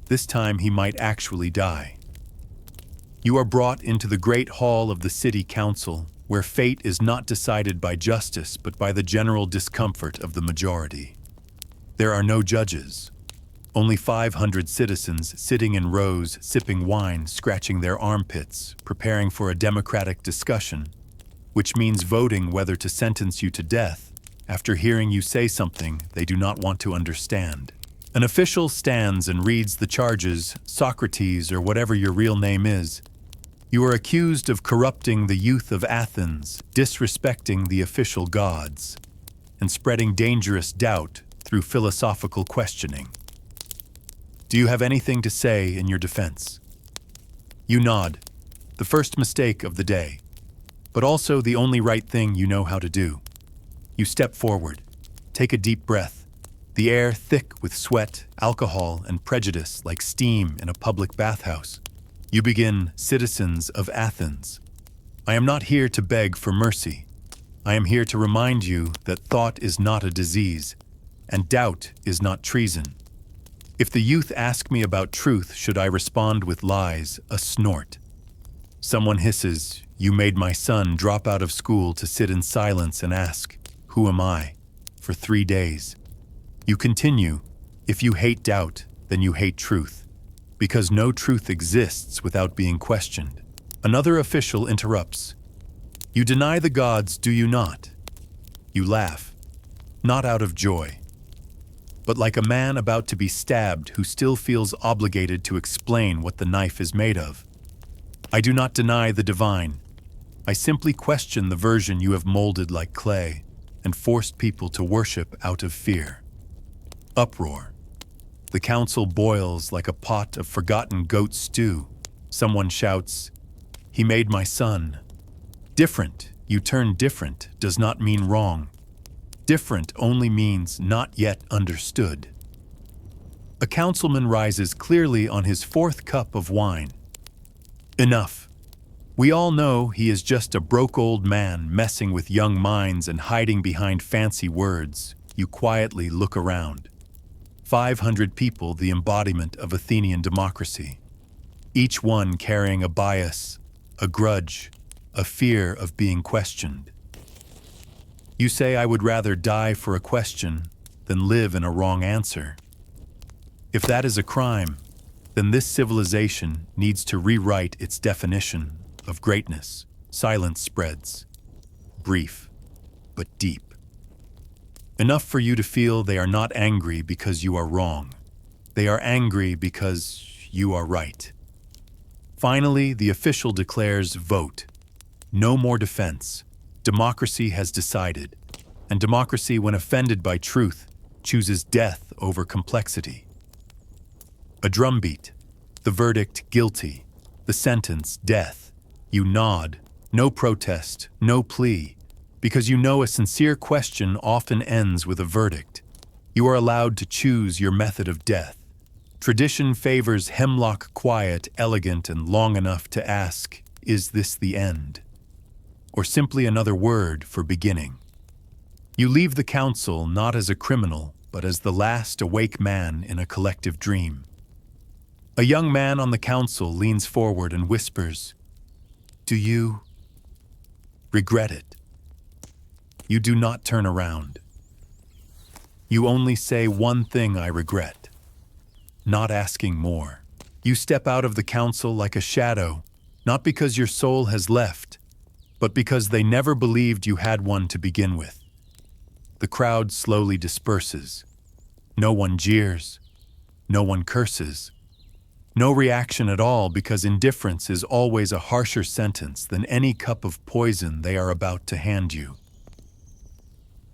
This time he might actually die. You are brought into the great hall of the city council, where fate is not decided by justice but by the general discomfort of the majority. There are no judges. Only 500 citizens sitting in rows, sipping wine, scratching their armpits, preparing for a democratic discussion, which means voting whether to sentence you to death after hearing you say something they do not want to understand. An official stands and reads the charges, Socrates or whatever your real name is. You are accused of corrupting the youth of Athens, disrespecting the official gods, and spreading dangerous doubt through philosophical questioning. Do you have anything to say in your defense? You nod, the first mistake of the day, but also the only right thing you know how to do. You step forward, take a deep breath, the air thick with sweat, alcohol, and prejudice like steam in a public bathhouse. You begin, "Citizens of Athens, I am not here to beg for mercy. I am here to remind you that thought is not a disease, and doubt is not treason. If the youth ask me about truth, should I respond with lies, a snort? Someone hisses, "You made my son drop out of school to sit in silence and ask, 'Who am I?' for 3 days." You continue, "If you hate doubt, then you hate truth, because no truth exists without being questioned." Another official interrupts. "You deny the gods, do you not?" You laugh, not out of joy, but like a man about to be stabbed who still feels obligated to explain what the knife is made of. "I do not deny the divine. I simply question the version you have molded like clay and forced people to worship out of fear." Uproar. The council boils like a pot of forgotten goat stew. Someone shouts, "He made my son." Different, you turn different, does not mean wrong. Different only means not yet understood. A councilman rises clearly on his 4th cup of wine. "Enough. We all know he is just a broke old man messing with young minds and hiding behind fancy words." You quietly look around. 500 people, the embodiment of Athenian democracy. Each one carrying a bias, a grudge, a fear of being questioned. You say, "I would rather die for a question than live in a wrong answer." If that is a crime, then this civilization needs to rewrite its definition of greatness. Silence spreads, brief, but deep. Enough for you to feel they are not angry because you are wrong. They are angry because you are right. Finally, the official declares, "Vote. No more defense. Democracy has decided." And democracy, when offended by truth, chooses death over complexity. A drumbeat. The verdict, guilty. The sentence, death. You nod. No protest, no plea. Because you know a sincere question often ends with a verdict. You are allowed to choose your method of death. Tradition favors hemlock quiet, elegant, and long enough to ask, "Is this the end?" Or simply another word for beginning. You leave the council not as a criminal, but as the last awake man in a collective dream. A young man on the council leans forward and whispers, "Do you regret it?" You do not turn around. You only say, "One thing I regret. Not asking more." You step out of the council like a shadow, not because your soul has left, but because they never believed you had one to begin with. The crowd slowly disperses. No one jeers. No one curses. No reaction at all, because indifference is always a harsher sentence than any cup of poison they are about to hand you.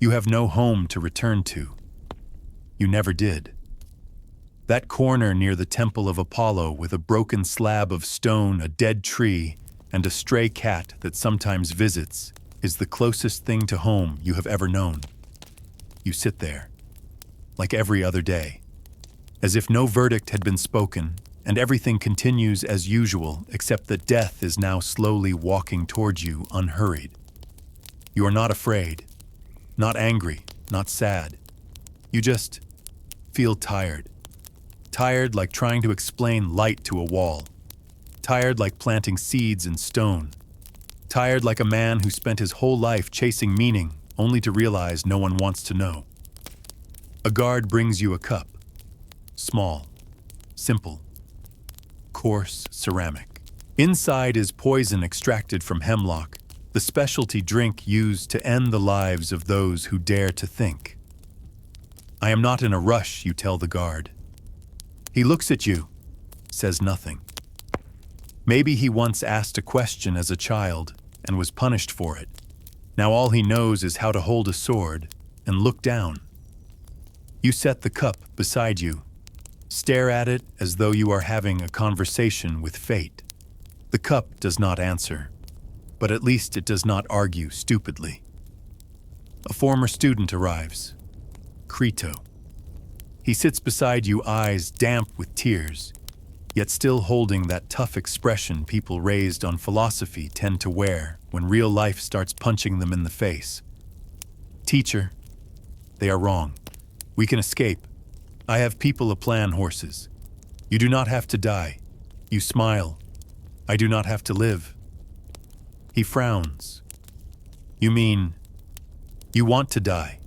You have no home to return to. You never did. That corner near the temple of Apollo with a broken slab of stone, a dead tree, and a stray cat that sometimes visits is the closest thing to home you have ever known. You sit there, like every other day, as if no verdict had been spoken, and everything continues as usual, except that death is now slowly walking towards you unhurried. You are not afraid, not angry, not sad. You just feel tired. Tired like trying to explain light to a wall. Tired like planting seeds in stone. Tired like a man who spent his whole life chasing meaning only to realize no one wants to know. A guard brings you a cup. Small, simple, coarse ceramic. Inside is poison extracted from hemlock, the specialty drink used to end the lives of those who dare to think. I am not in a rush, you tell the guard. He looks at you, says nothing. Maybe he once asked a question as a child and was punished for it. Now all he knows is how to hold a sword and look down. You set the cup beside you. Stare at it as though you are having a conversation with fate. The cup does not answer, but at least it does not argue stupidly. A former student arrives, Crito. He sits beside you, eyes damp with tears, yet still holding that tough expression people raised on philosophy tend to wear when real life starts punching them in the face. Teacher, they are wrong. We can escape. I have people a plan, horses. You do not have to die. You smile. I do not have to live. He frowns. You mean, you want to die?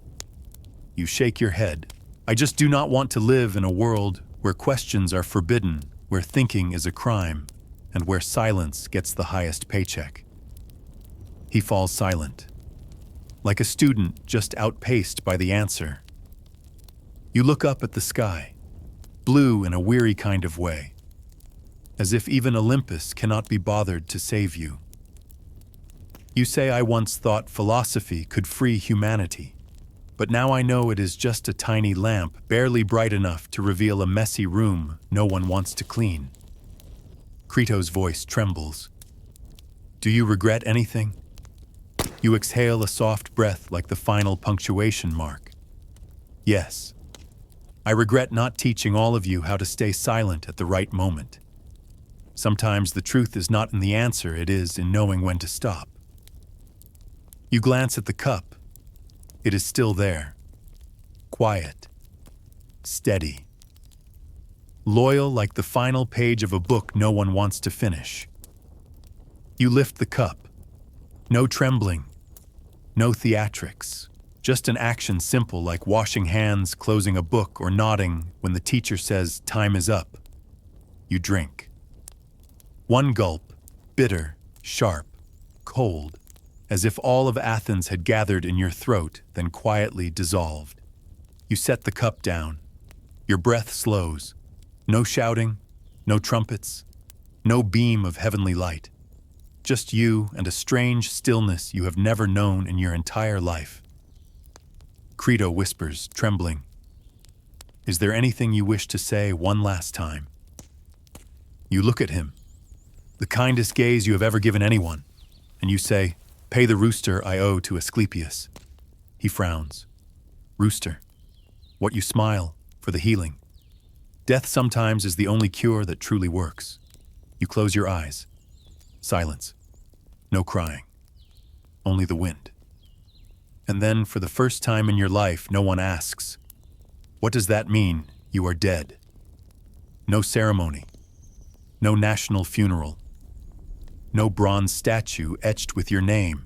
You shake your head. I just do not want to live in a world where questions are forbidden, where thinking is a crime, and where silence gets the highest paycheck. He falls silent, like a student just outpaced by the answer. You look up at the sky, blue in a weary kind of way, as if even Olympus cannot be bothered to save you. You say, I once thought philosophy could free humanity. But now I know it is just a tiny lamp, barely bright enough to reveal a messy room no one wants to clean. Crito's voice trembles. Do you regret anything? You exhale a soft breath like the final punctuation mark. Yes. I regret not teaching all of you how to stay silent at the right moment. Sometimes the truth is not in the answer, it is in knowing when to stop. You glance at the cup. It is still there, quiet, steady, loyal like the final page of a book no one wants to finish. You lift the cup, no trembling, no theatrics, just an action simple like washing hands, closing a book, or nodding when the teacher says time is up. You drink. One gulp, bitter, sharp, cold, as if all of Athens had gathered in your throat, then quietly dissolved. You set the cup down. Your breath slows. No shouting, no trumpets, no beam of heavenly light. Just you and a strange stillness you have never known in your entire life. Crito whispers, trembling, Is there anything you wish to say one last time? You look at him, the kindest gaze you have ever given anyone, and you say, Pay the rooster I owe to Asclepius. He frowns. Rooster, what you smile for the healing. Death sometimes is the only cure that truly works. You close your eyes. Silence. No crying. Only the wind. And then, for the first time in your life, no one asks, What does that mean? You are dead. No ceremony. No national funeral. No bronze statue etched with your name.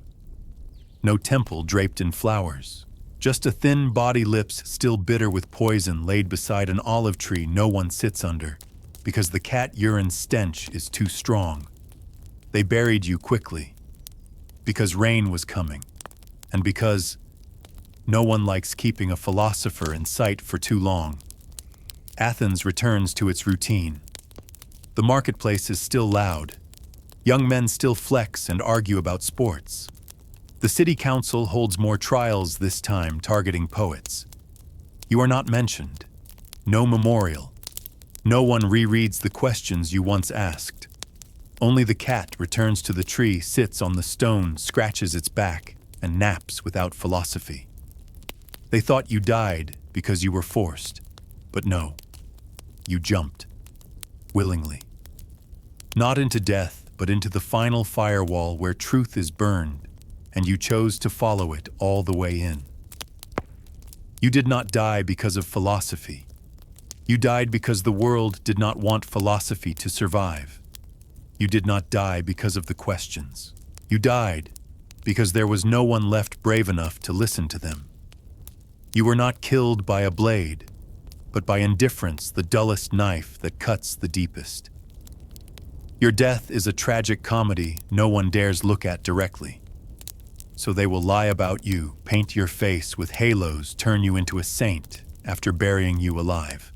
No temple draped in flowers. Just a thin body, lips still bitter with poison, laid beside an olive tree no one sits under, because the cat urine stench is too strong. They buried you quickly, because rain was coming, and because no one likes keeping a philosopher in sight for too long. Athens returns to its routine. The marketplace is still loud. Young men still flex and argue about sports. The city council holds more trials this time, targeting poets. You are not mentioned. No memorial. No one rereads the questions you once asked. Only the cat returns to the tree, sits on the stone, scratches its back, and naps without philosophy. They thought you died because you were forced, but no. You jumped. Willingly. Not into death, but into the final firewall where truth is burned, and you chose to follow it all the way in. You did not die because of philosophy. You died because the world did not want philosophy to survive. You did not die because of the questions. You died because there was no one left brave enough to listen to them. You were not killed by a blade, but by indifference, the dullest knife that cuts the deepest. Your death is a tragic comedy no one dares look at directly. So they will lie about you, paint your face with halos, turn you into a saint after burying you alive.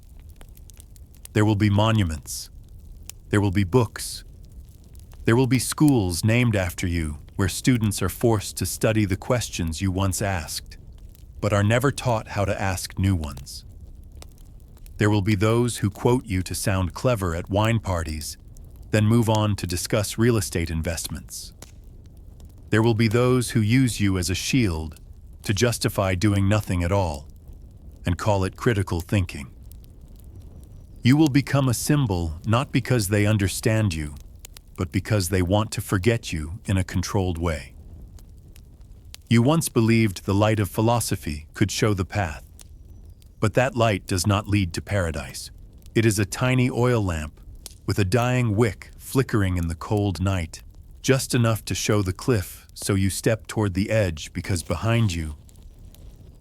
There will be monuments. There will be books. There will be schools named after you where students are forced to study the questions you once asked, but are never taught how to ask new ones. There will be those who quote you to sound clever at wine parties, then move on to discuss real estate investments. There will be those who use you as a shield to justify doing nothing at all and call it critical thinking. You will become a symbol not because they understand you, but because they want to forget you in a controlled way. You once believed the light of philosophy could show the path, but that light does not lead to paradise. It is a tiny oil lamp with a dying wick flickering in the cold night, just enough to show the cliff so you step toward the edge because behind you,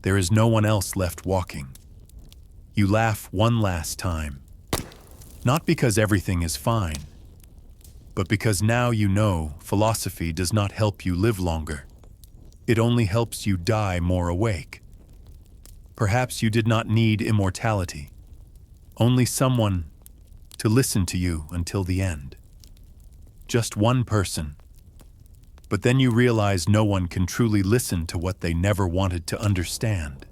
there is no one else left walking. You laugh one last time, not because everything is fine, but because now you know philosophy does not help you live longer. It only helps you die more awake. Perhaps you did not need immortality, only someone to listen to you until the end. Just one person. But then you realize no one can truly listen to what they never wanted to understand.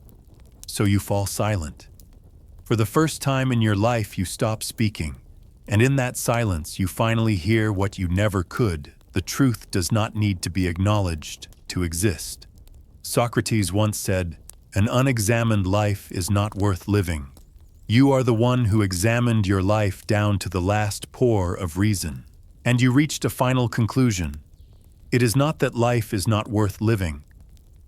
So you fall silent. For the first time in your life, you stop speaking. And in that silence, you finally hear what you never could. The truth does not need to be acknowledged to exist. Socrates once said, "An unexamined life is not worth living." You are the one who examined your life down to the last pore of reason. And you reached a final conclusion. It is not that life is not worth living.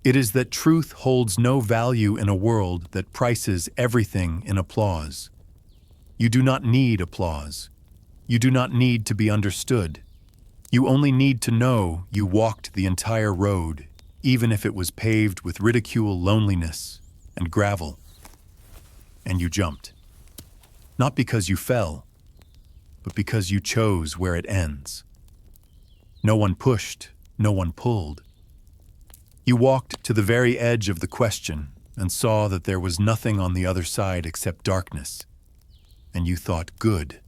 It is that truth holds no value in a world that prices everything in applause. You do not need applause. You do not need to be understood. You only need to know you walked the entire road, even if it was paved with ridicule, loneliness, and gravel. And you jumped. Not because you fell, but because you chose where it ends. No one pushed, no one pulled. You walked to the very edge of the question and saw that there was nothing on the other side except darkness. And you thought, good.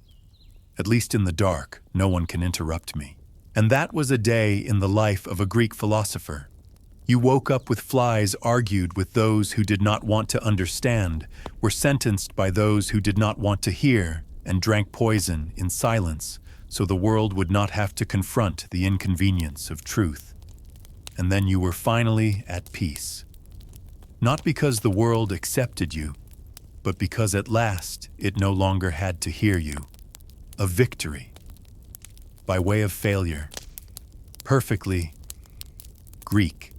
At least in the dark, no one can interrupt me. And that was a day in the life of a Greek philosopher. You woke up with flies, argued with those who did not want to understand, were sentenced by those who did not want to hear, and drank poison in silence so the world would not have to confront the inconvenience of truth. And then you were finally at peace. Not because the world accepted you, but because at last it no longer had to hear you. A victory, by way of failure. Perfectly Greek.